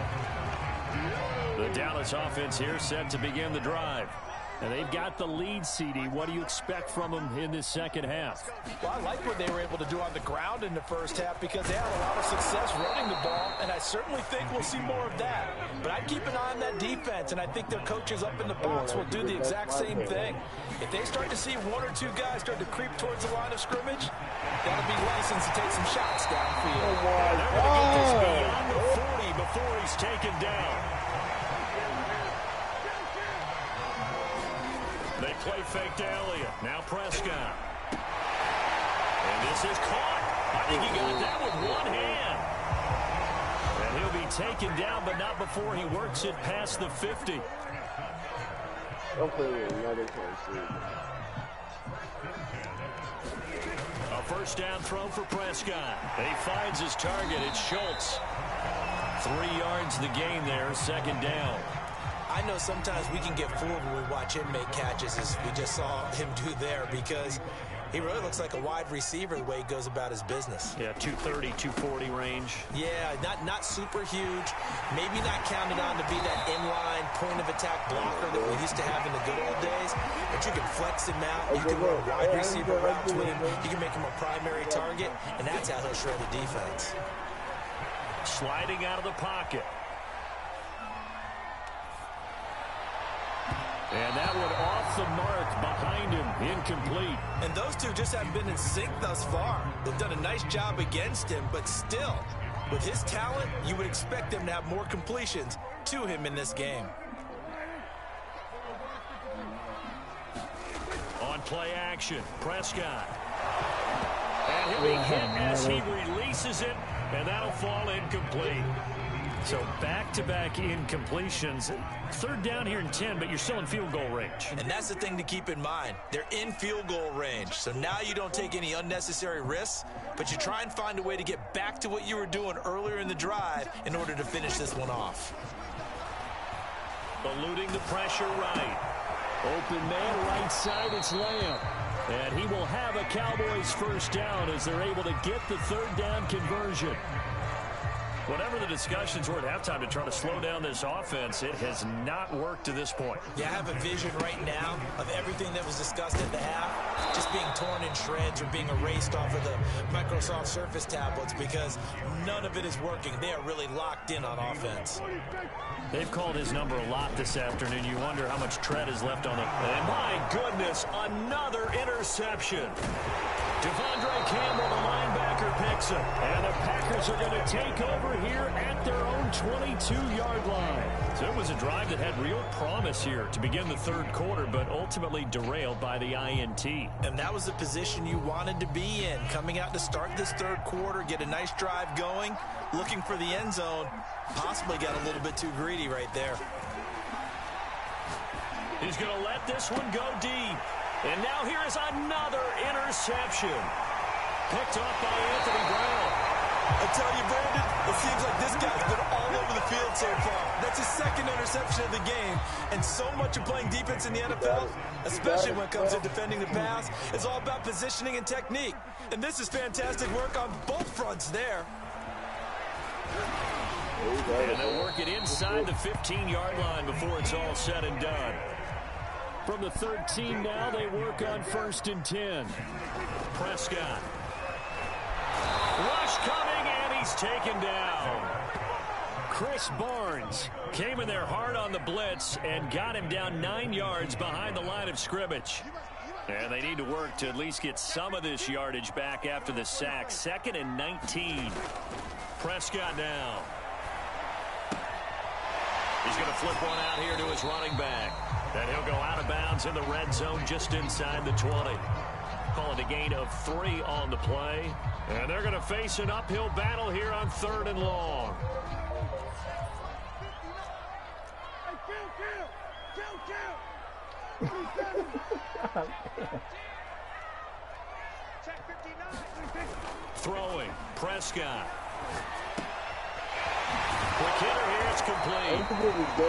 The Dallas offense here set to begin the drive. And they've got the lead, CD. What do you expect from them in this second half? Well, I like what they were able to do on the ground in the first half because they had a lot of success running the ball, and I certainly think we'll see more of that. But I'd keep an eye on that defense, and I think their coaches up in the box will do the exact same thing. If they start to see 1 or 2 guys start to creep towards the line of scrimmage, that'll be license to take some shots downfield. Oh, they're going to get this beyond the 40 before he's taken down. They play fake to Elliott. Now Prescott. And this is caught. I think he got that with one hand. And he'll be taken down, but not before he works it past the 50. A first down throw for Prescott. He finds his target. It's Schultz. 3 yards the gain there, second down. I know sometimes we can get fooled when we watch him make catches, as we just saw him do there, because he really looks like a wide receiver the way he goes about his business. Yeah, 230, 240 range. Yeah, not super huge. Maybe not counted on to be that inline point-of-attack blocker that we used to have in the good old days, but you can flex him out. You can run wide receiver routes with him. You can make him a primary target, and that's how he'll shred the defense. Sliding out of the pocket. And that one off the mark behind him, incomplete. And those two just haven't been in sync thus far. They've done a nice job against him, but still, with his talent, you would expect them to have more completions to him in this game. On play action, Prescott. And he'll be hit as he releases it, and that'll fall incomplete. So back-to-back incompletions. Third down here in 10, but you're still in field goal range. And that's the thing to keep in mind. They're in field goal range. So now you don't take any unnecessary risks, but you try and find a way to get back to what you were doing earlier in the drive in order to finish this one off. Eluding the pressure right. Open man right side, it's Lamb. And he will have a Cowboys first down as they're able to get the third down conversion. Whatever the discussions were at halftime to try to slow down this offense, it has not worked to this point. Yeah, I have a vision right now of everything that was discussed at the half just being torn in shreds or being erased off of the Microsoft Surface tablets because none of it is working. They are really locked in on offense. They've called his number a lot this afternoon. You wonder how much tread is left on it. And my goodness, another interception. Devondre Campbell, the linebacker, picks it. And the Packers are going to take over here at their own 22-yard line. So it was a drive that had real promise here to begin the third quarter, but ultimately derailed by the INT. And that was the position you wanted to be in. Coming out to start this third quarter, get a nice drive going, looking for the end zone. Possibly got a little bit too greedy right there. He's going to let this one go deep. And now here is another interception. Picked off by Anthony Brown. I tell you, Brandon, it seems like this guy's been all over the field so far. That's his second interception of the game. And so much of playing defense in the NFL, especially when it comes to defending the pass, is all about positioning and technique. And this is fantastic work on both fronts there. And they'll work it inside the 15-yard line before it's all said and done. From the 13 now, they work on 1st and 10. Prescott. Rush coming, and he's taken down. Chris Barnes came in there hard on the blitz and got him down 9 yards behind the line of scrimmage. And they need to work to at least get some of this yardage back after the sack. 2nd and 19. Prescott now. He's going to flip one out here to his running back. And he'll go out of bounds in the red zone just inside the 20. Call it a gain of 3 on the play. And they're going to face an uphill battle here on 3rd and long. Throwing, Prescott. Quick hitter here, it's complete.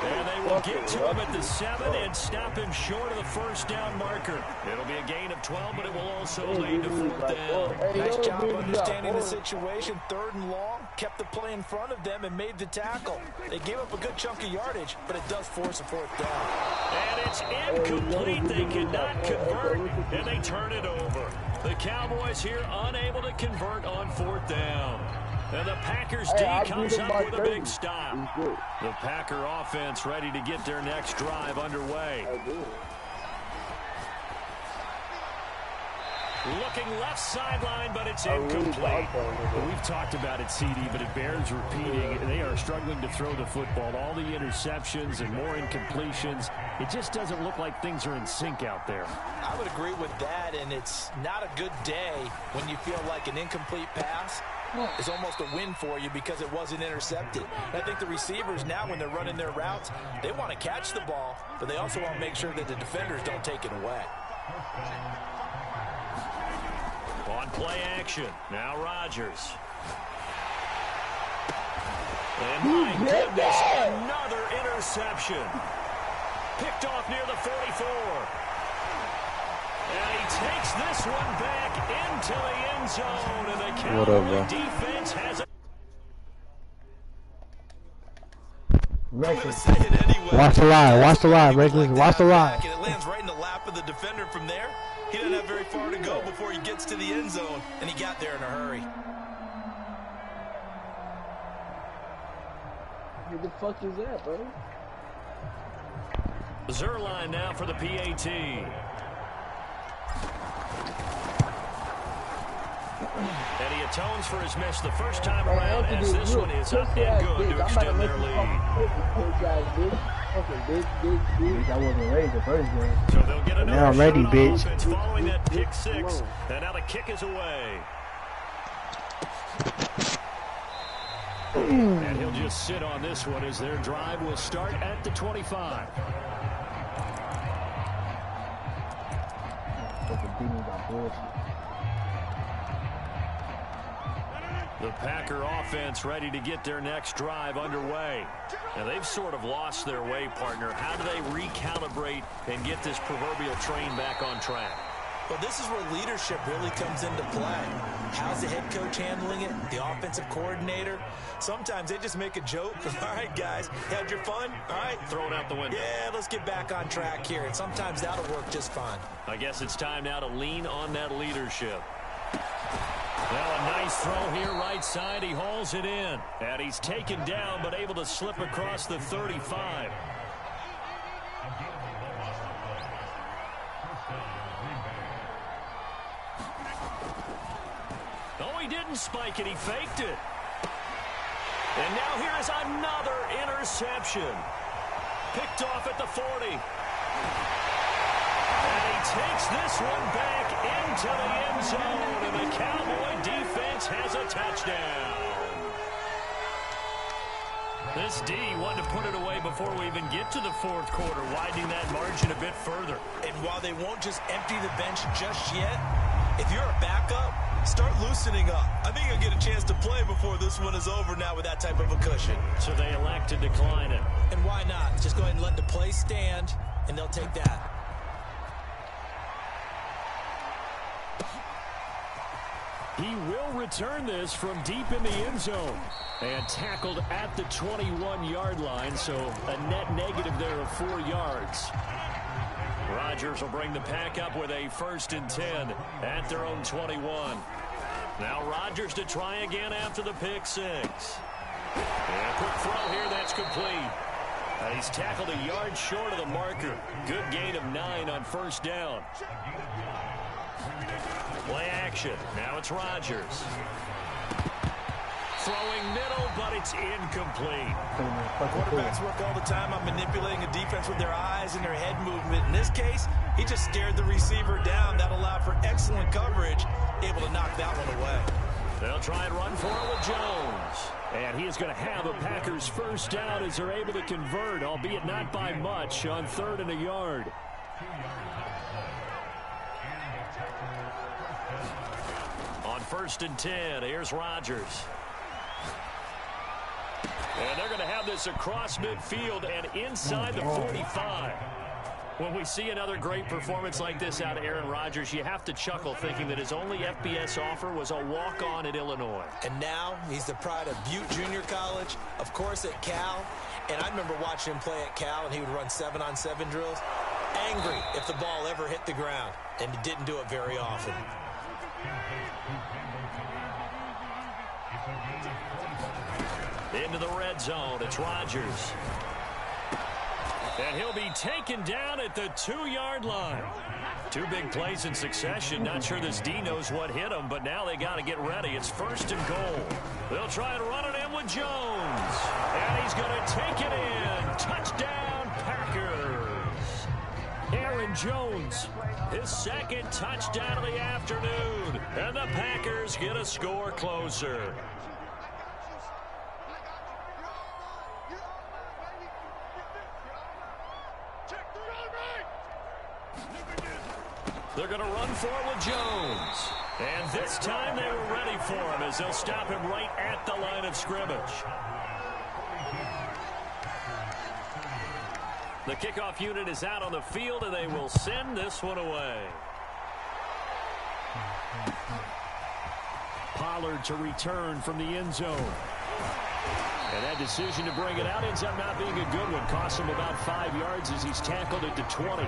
And they will get to him at the 7 and stop him short of the 1st down marker. It'll be a gain of 12, but it will also lead to 4th down. Nice job understanding the situation. 3rd and long, kept the play in front of them and made the tackle. They gave up a good chunk of yardage, but it does force a 4th down. And it's incomplete. They cannot convert, and they turn it over. The Cowboys here unable to convert on 4th down. And the Packers D comes up with a big stop. The Packer offense ready to get their next drive underway. Looking left sideline, but it's incomplete. We've talked about it, CD, but it bears repeating. They are struggling to throw the football. All the interceptions and more incompletions. It just doesn't look like things are in sync out there. I would agree with that, and it's not a good day when you feel like an incomplete pass is almost a win for you because it wasn't intercepted. And I think the receivers now, when they're running their routes, they want to catch the ball, but they also want to make sure that the defenders don't take it away. On play action, now Rodgers. And my goodness, another interception. Picked off near the 44. And he takes this one back into the end zone. And the Cowboy defense has a... Watch the line, watch the line, Regulus, watch the line. And it lands right in the lap of the defender from there. He doesn't have very far to go before he gets to the end zone, and he got there in a hurry. What the fuck is that, bro? Zerline now for the PAT. And he atones for his miss the first time around as this one is up and good to extend their lead. I wasn't ready the first game. So they'll get another now I'm ready, bitch. Following that pick 6, and now the kick is away. And he'll just sit on this one as their drive will start at the 25. The Packer offense ready to get their next drive underway. Now they've sort of lost their way, partner. How do they recalibrate and get this proverbial train back on track? Well, this is where leadership really comes into play. How's the head coach handling it? The offensive coordinator? Sometimes they just make a joke. All right, guys, had your fun? All right. Throw it out the window. Yeah, let's get back on track here. And sometimes that'll work just fine. I guess it's time now to lean on that leadership. Well, a nice throw here right side. He hauls it in. And he's taken down but able to slip across the 35. Oh, he didn't spike it. He faked it. And now here is another interception. Picked off at the 40. And he takes this one back into the end zone. And the Cowboy defense has a touchdown. This D wanted to put it away before we even get to the 4th quarter, widening that margin a bit further. And while they won't just empty the bench just yet, if you're a backup, Start loosening up. I think he'll get a chance to play before this one is over now with that type of a cushion. So they elect to decline it. And why not? Just go ahead and let the play stand, and they'll take that. He will return this from deep in the end zone. And tackled at the 21-yard line, so a net negative there of 4 yards. Rodgers will bring the pack up with a 1st and 10 at their own 21. Now Rodgers to try again after the pick 6. And a quick throw here, that's complete. He's tackled a yard short of the marker. Good gain of 9 on 1st down. Play action. Now it's Rodgers. Throwing middle, but it's incomplete. Quarterbacks work all the time on manipulating a defense with their eyes and their head movement. In this case, he just stared the receiver down. That allowed for excellent coverage, able to knock that one away. They'll try and run for it with Jones. And he is going to have a Packers 1st down as they're able to convert, albeit not by much, on 3rd and a yard. On 1st and 10, here's Rodgers. And they're going to have this across midfield and inside the 45. When we see another great performance like this out of Aaron Rodgers, you have to chuckle thinking that his only FBS offer was a walk-on at Illinois. And now he's the pride of Butte Junior College, of course at Cal. And I remember watching him play at Cal, and he would run 7-on-7 drills. Angry if the ball ever hit the ground, and he didn't do it very often. Into the red zone, it's Rodgers. And he'll be taken down at the 2-yard line. 2 big plays in succession. Not sure this D knows what hit him, but now they got to get ready. It's 1st and goal. They'll try and run it in with Jones. And he's going to take it in. Touchdown, Packers. Aaron Jones, his 2nd touchdown of the afternoon. And the Packers get a score closer. They're going to run for it with Jones. And this time they were ready for him as they'll stop him right at the line of scrimmage. The kickoff unit is out on the field, and they will send this one away. Pollard to return from the end zone. And that decision to bring it out ends up not being a good one. Costs him about 5 yards as he's tackled at the 20.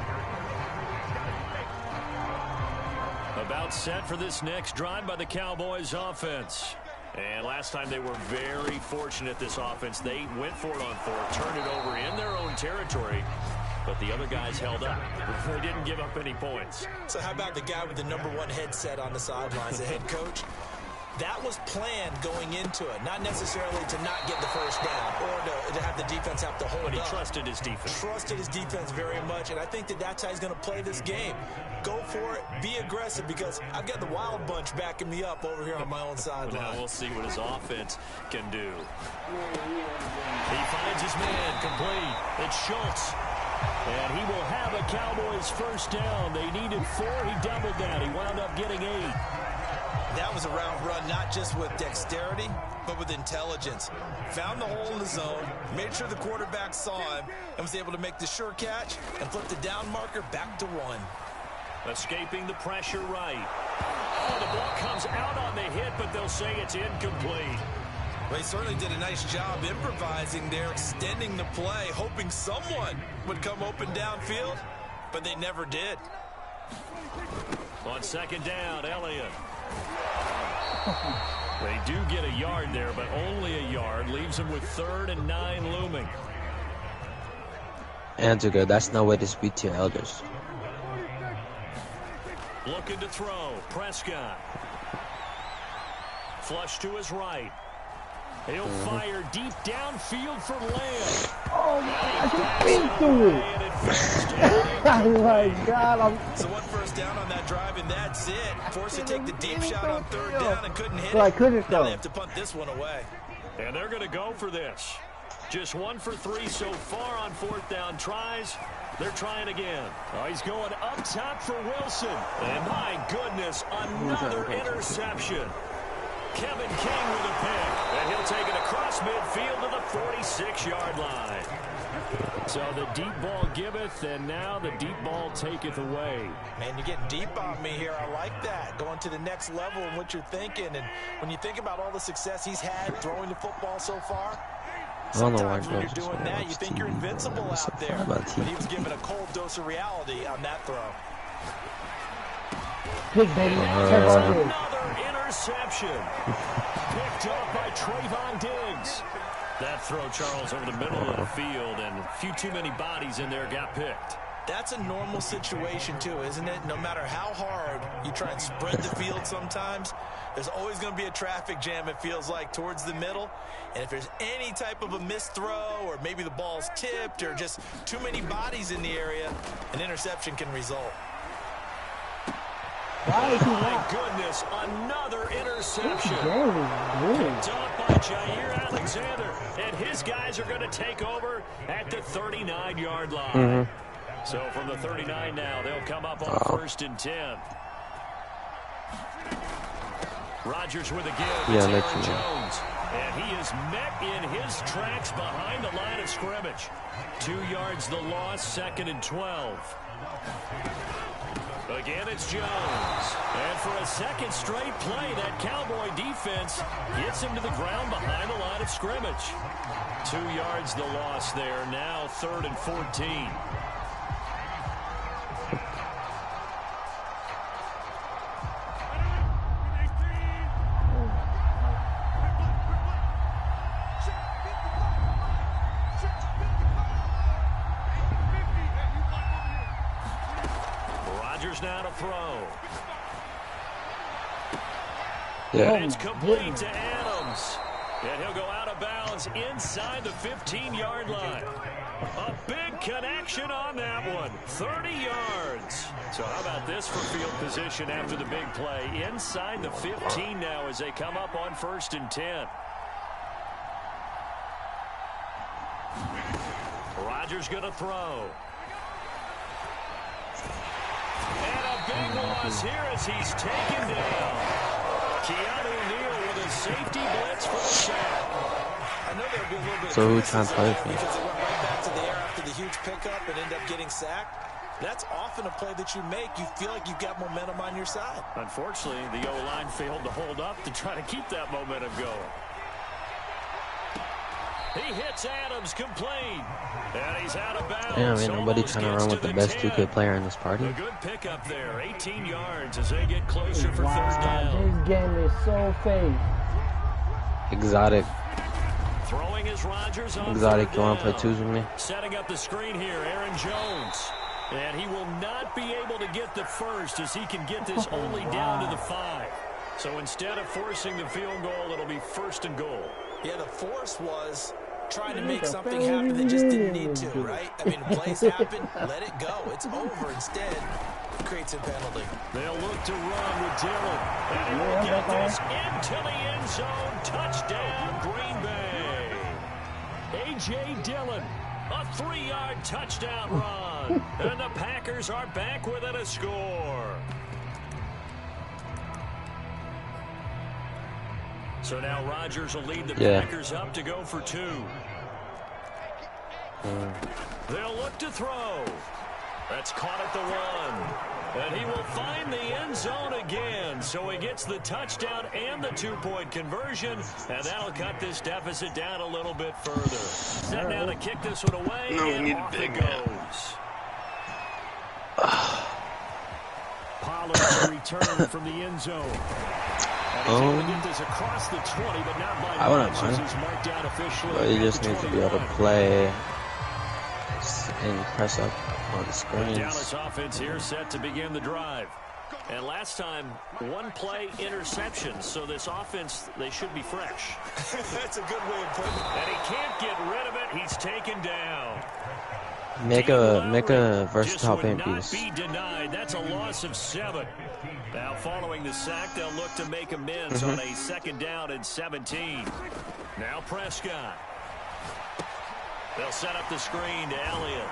About set for this next drive by the Cowboys offense. And last time they were very fortunate, this offense. They went for it on 4th, turned it over in their own territory, but the other guys held up. They didn't give up any points. So how about the guy with the #1 headset on the sidelines, the head coach? That was planned going into it, not necessarily to not get the 1st down or to have the defense have to hold But he up. trusted his defense. Trusted his defense very much, and I think that's how he's going to play this game. Go for it, be aggressive, because I've got the wild bunch backing me up over here on my own sideline. Now we'll see what his offense can do. He finds his man complete. It's Schultz. And he will have a Cowboys 1st down. They needed 4. He doubled that. He wound up getting 8. That was a round run, not just with dexterity, but with intelligence. Found the hole in the zone, made sure the quarterback saw him, and was able to make the sure catch and flip the down marker back to 1. Escaping the pressure right. Oh, the ball comes out on the hit, but they'll say it's incomplete. Well, he certainly did a nice job improvising there, extending the play, hoping someone would come open downfield, but they never did. On 2nd down, Elliott. They do get a yard there, but only a yard. Leaves them with 3rd and 9 looming. Ant2go, that's no way to speak to your elders. Looking to throw. Prescott. Flush to his right. He'll fire deep downfield for Lamb. Oh my gosh, he beat to it. Oh my God, So 1 1st down on that drive, and that's it. Forced to take the deep shot on 3rd down and couldn't hit So I it. couldn't Now go. they have to punt this one away. And they're going to go for this. Just 1 for 3 so far on 4th down tries. They're trying again. Oh, he's going up top for Wilson. And my goodness, another interception. Kevin King with a pick. And he'll take it across midfield to the 46-yard line. So the deep ball giveth, and now the deep ball taketh away. Man, you're getting deep on me here. I like that. Going to the next level in what you're thinking. And when you think about all the success he's had throwing the football so far, sometimes when you're doing that, you think you're invincible out there. But he was given a cold dose of reality on that throw. Pick, baby. Another interception. Picked up by Trayvon Diggs. That throw, Charles, over the middle of the field, and a few too many bodies in there got picked. That's a normal situation, too, isn't it? No matter how hard you try and spread the field sometimes, there's always going to be a traffic jam, it feels like, towards the middle. And if there's any type of a missed throw, or maybe the ball's tipped, or just too many bodies in the area, an interception can result. My goodness, another interception. Picked up by Jair Alexander, and his guys are going to take over at the 39-yard line. So from the 39 now, they'll come up on 1st and 10. Rodgers with a give. It's Aaron Jones. And he is met in his tracks behind the line of scrimmage. 2 yards the loss, 2nd and 12. Again, it's Jones. And for a second straight play, that Cowboy defense gets him to the ground behind the line of scrimmage. 2 yards the loss there. Now 3rd and 14. Now to throw. And it's complete to Adams. And he'll go out of bounds inside the 15-yard line. A big connection on that one. 30 yards. So how about this for field position after the big play? Inside the 15 now as they come up on 1st and 10. Rodgers going to throw. And a big loss here as he's taken down. Keanu Neal with a safety blitz for the sack. I know there'll be a little bit so of who translated because it went right back to the air after the huge pickup and ended up getting sacked. That's often a play that you make. You feel like you've got momentum on your side. Unfortunately, the O-line failed to hold up to try to keep that momentum going. He hits Adams complete. And he's out of bounds. Damn, ain't nobody trying to run with the best 2K player in this party. A good pickup there. 18 yards as they get closer for 3rd down. This game is so fake. Exotic. Throwing is Rodgers on Exotic, you want to play twos with me? Setting up the screen here, Aaron Jones. And he will not be able to get the first as he can get this only down to the 5. So instead of forcing the field goal, it'll be 1st and goal. Yeah, the force was trying to make something happen that just didn't need to, right? I mean, plays happen, let it go. It's over. Instead, it creates a penalty. They'll look to run with Dillon. And he will get this into the end zone. Touchdown, Green Bay. A.J. Dillon, a 3-yard touchdown run. And the Packers are back within a score. So now Rodgers will lead the Packers up to go for 2. They'll look to throw. That's caught at the 1. And he will find the end zone again. So he gets the touchdown and the 2-point conversion. And that'll cut this deficit down a little bit further. Set now to kick this one away. And off it goes. Pollard return from the end zone. Get this across the 20, but not by I wouldn't mind. But you just need to be able to play and press up on the screens. Dallas offense here set to begin the drive. And last time, 1 play interception. So this offense, they should be fresh. That's a good way of putting it. And he can't get rid of it. He's taken down. Make a versatile paint piece. Be denied. That's a loss of 7. Now following the sack, they'll look to make amends on a 2nd down and 17. Now Prescott. They'll set up the screen to Elliott.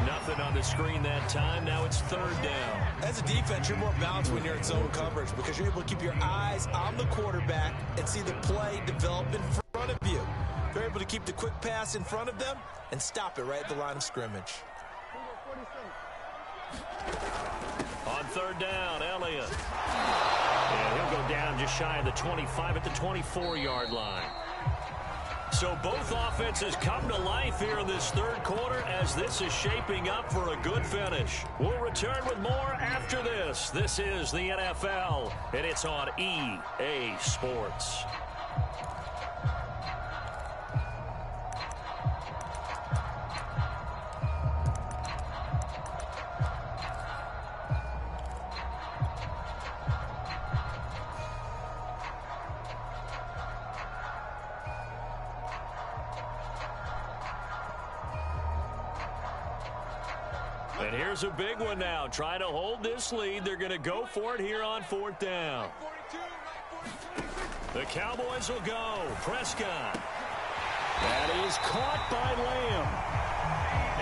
Nothing on the screen that time. Now it's third down. As a defense, you're more balanced when you're in zone coverage because you're able to keep your eyes on the quarterback and see the play develop in front of you. You're able to keep the quick pass in front of them and stop it right at the line of scrimmage. On third down, Elliott. And he'll go down just shy of the 25 at the 24-yard line. So both offenses come to life here in this third quarter as this is shaping up for a good finish. We'll return with more after this. This is the NFL, and it's on EA Sports. And here's a big one now. Trying to hold this lead. They're going to go for it here on fourth down. The Cowboys will go. Prescott. That is caught by Lamb.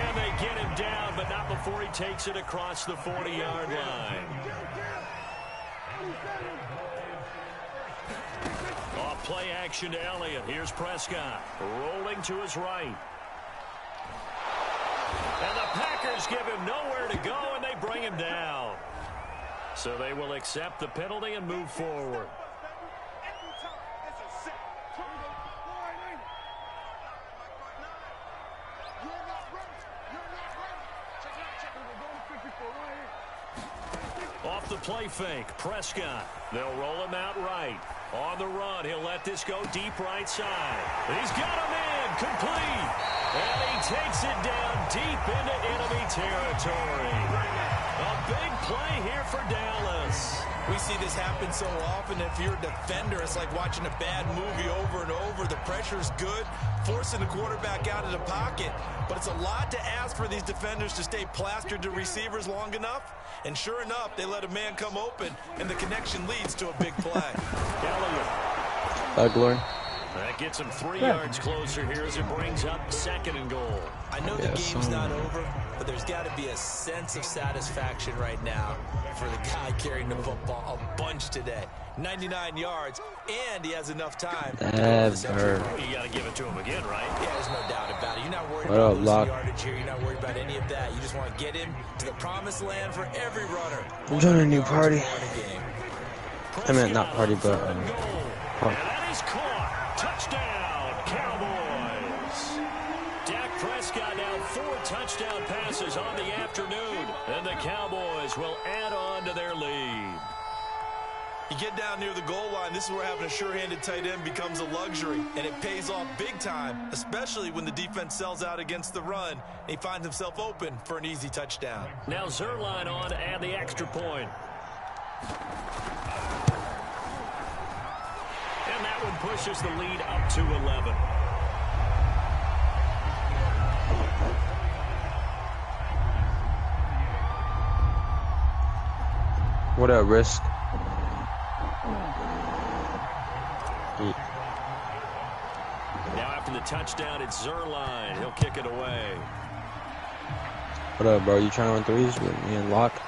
And they get him down, but not before he takes it across the 40-yard line. Off play action to Elliott. Here's Prescott. Rolling to his right. And the Packers give him nowhere to go, and they bring him down. So they will accept the penalty and move forward. Off the play fake, Prescott. They'll roll him out right. On the run, he'll let this go deep right side. He's got him in, complete. And he takes it down deep into enemy territory. A big play here for Dallas. We see this happen so often. If you're a defender, it's like watching a bad movie over and over. The pressure's good, forcing the quarterback out of the pocket. But it's a lot to ask for these defenders to stay plastered to receivers long enough. And sure enough, they let a man come open, and the connection leads to a big play. Glory. That gets him 3 yards closer here as it brings up second and goal. I know the game's not over, but there's got to be a sense of satisfaction right now for the guy carrying the football a bunch today. 99 yards, and he has enough time. You got to give it to him again, right? Yeah, there's no doubt about it. You're not worried about losing yardage here. You're not worried about any of that. You just want to get him to the promised land for every runner. I'm joining a new party. I meant not party, but And that is caught. Touchdown, Cowboys. Dak Prescott now 4 touchdown passes on the afternoon, and the Cowboys will add on to their lead. You get down near the goal line, this is where having a sure-handed tight end becomes a luxury, and it pays off big time, especially when the defense sells out against the run, and he finds himself open for an easy touchdown. Now Zerline on to add the extra point. And that one pushes the lead up to 11. What a risk. Now after the touchdown, it's Zerline. He'll kick it away. What up, bro? You trying to run threes with me and Locke?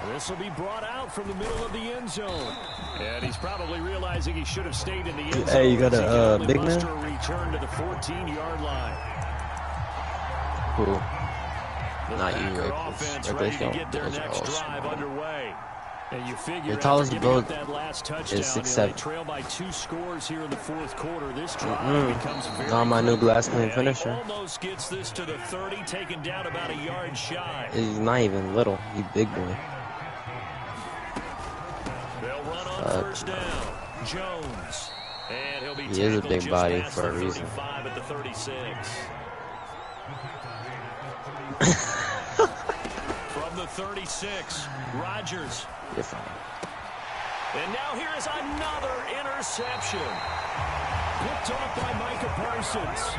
This will be brought out from the middle of the end zone. And he's probably realizing he should have stayed in the end zone. Hey, you got a big man? Return to the 14-yard line. Cool. The Not you, offense ready to get their next drive underway. And you figure the tallest boat that last touchdown, is 6'7". they trail by 2 scores here in the fourth quarter. This drive becomes very Not my new glass clean finisher. He almost gets this to the 30, taken down about a yard shy. He's not even little. He's big boy. They'll run on first down. Jones. And he'll be He is a big body for a reason. At the 36. From the 36, Rodgers. You're fine. And now here is another interception. Picked off by Micah Parsons.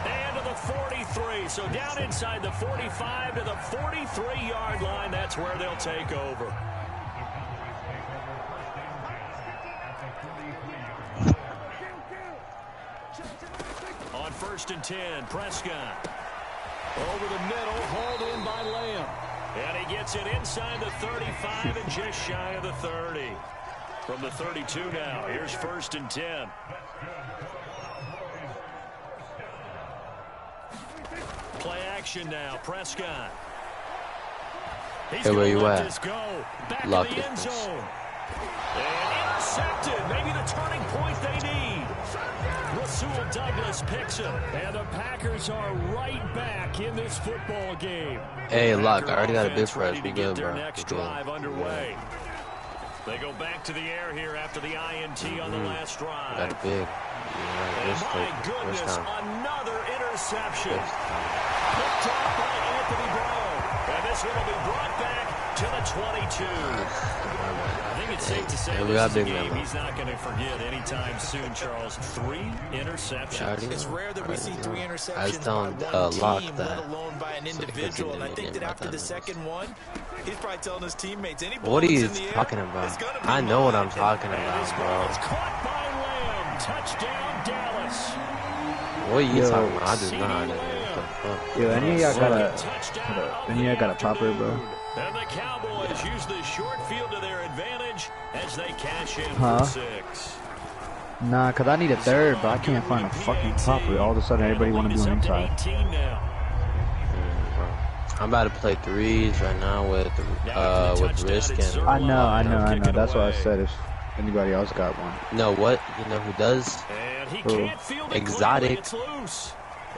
And to the 43. So down inside the 45 to the 43-yard line. That's where they'll take over. On 1st and 10, Prescott. Over the middle, hauled in by Lamb. And he gets it inside the 35 and just shy of the 30. From the 32 now, here's 1st and 10. Play action now, Prescott. He's hey, where you at? Back Lock in the end it. zone. And intercepted. Maybe the turning point they need. Rasul Douglas picks him. And the Packers are right back in this football game. Hey, look, I already got a big for us. Be good, Their bro. next drive underway. They go back to the air here after the INT on the last drive. Got a big. And my goodness, another interception. Picked off by Anthony Brown. And this one will be brought back to the 22. I think it's safe to say this is a game he's not going to forget anytime soon, Charles. 3 interceptions. It's rare that we see 3 interceptions I was telling by one Locke team, that. let alone by an individual. And I think that after the second one, he's probably telling his teammates, any what are balls you in the air, talking it's about? gonna be I know what mine. I'm talking And about, this bro. ball is caught by Lamb. Touchdown, Dallas. What are you Yo, talking about? I do not. What the fuck? Yo, any of y'all got a popper, bro? And the Cowboys use the short field to their advantage as they cash in Huh? for 6. Nah, cause I need a third, but I can't find a fucking popper. All of a sudden, everybody want to do an inside. I'm about to play 3s right now with Risk and. I know. That's why I said if anybody else got one. No, what? You know who does? And he Who? can't field it Exotic. cleanly. It's loose.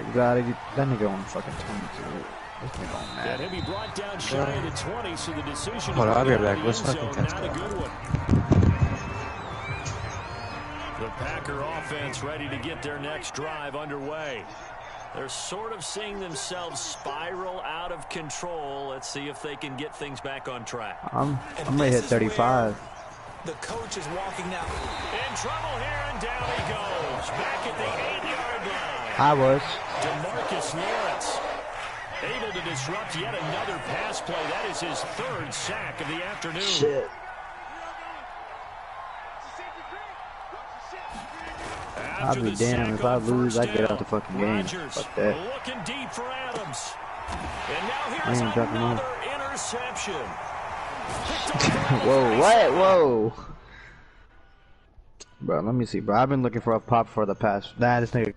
Exotic, that nigga on fucking 22. This nigga on And mad. he'll be brought down shy of the 20, so the decision Hold on, I'll be right back. in Let's the end fucking zone, catch not a that. good one. The Packer offense ready to get their next drive underway. They're sort of seeing themselves spiral out of control. Let's see if they can get things back on track. I'm ready to hit 35. The coach is walking now. In trouble here, and down he goes. Back at the 8-yard line. I was. DeMarcus Lawrence able to disrupt yet another pass play. That is his 3rd sack of the afternoon. Shit. I'll be damned if I lose, I get out the fucking game. Fuck that. Looking deep for Adams. And now I here's ain't dropping another off. interception. Whoa, what? Whoa. Bro, let me see, bro. I've been looking for a pop for the past. Nah, this nigga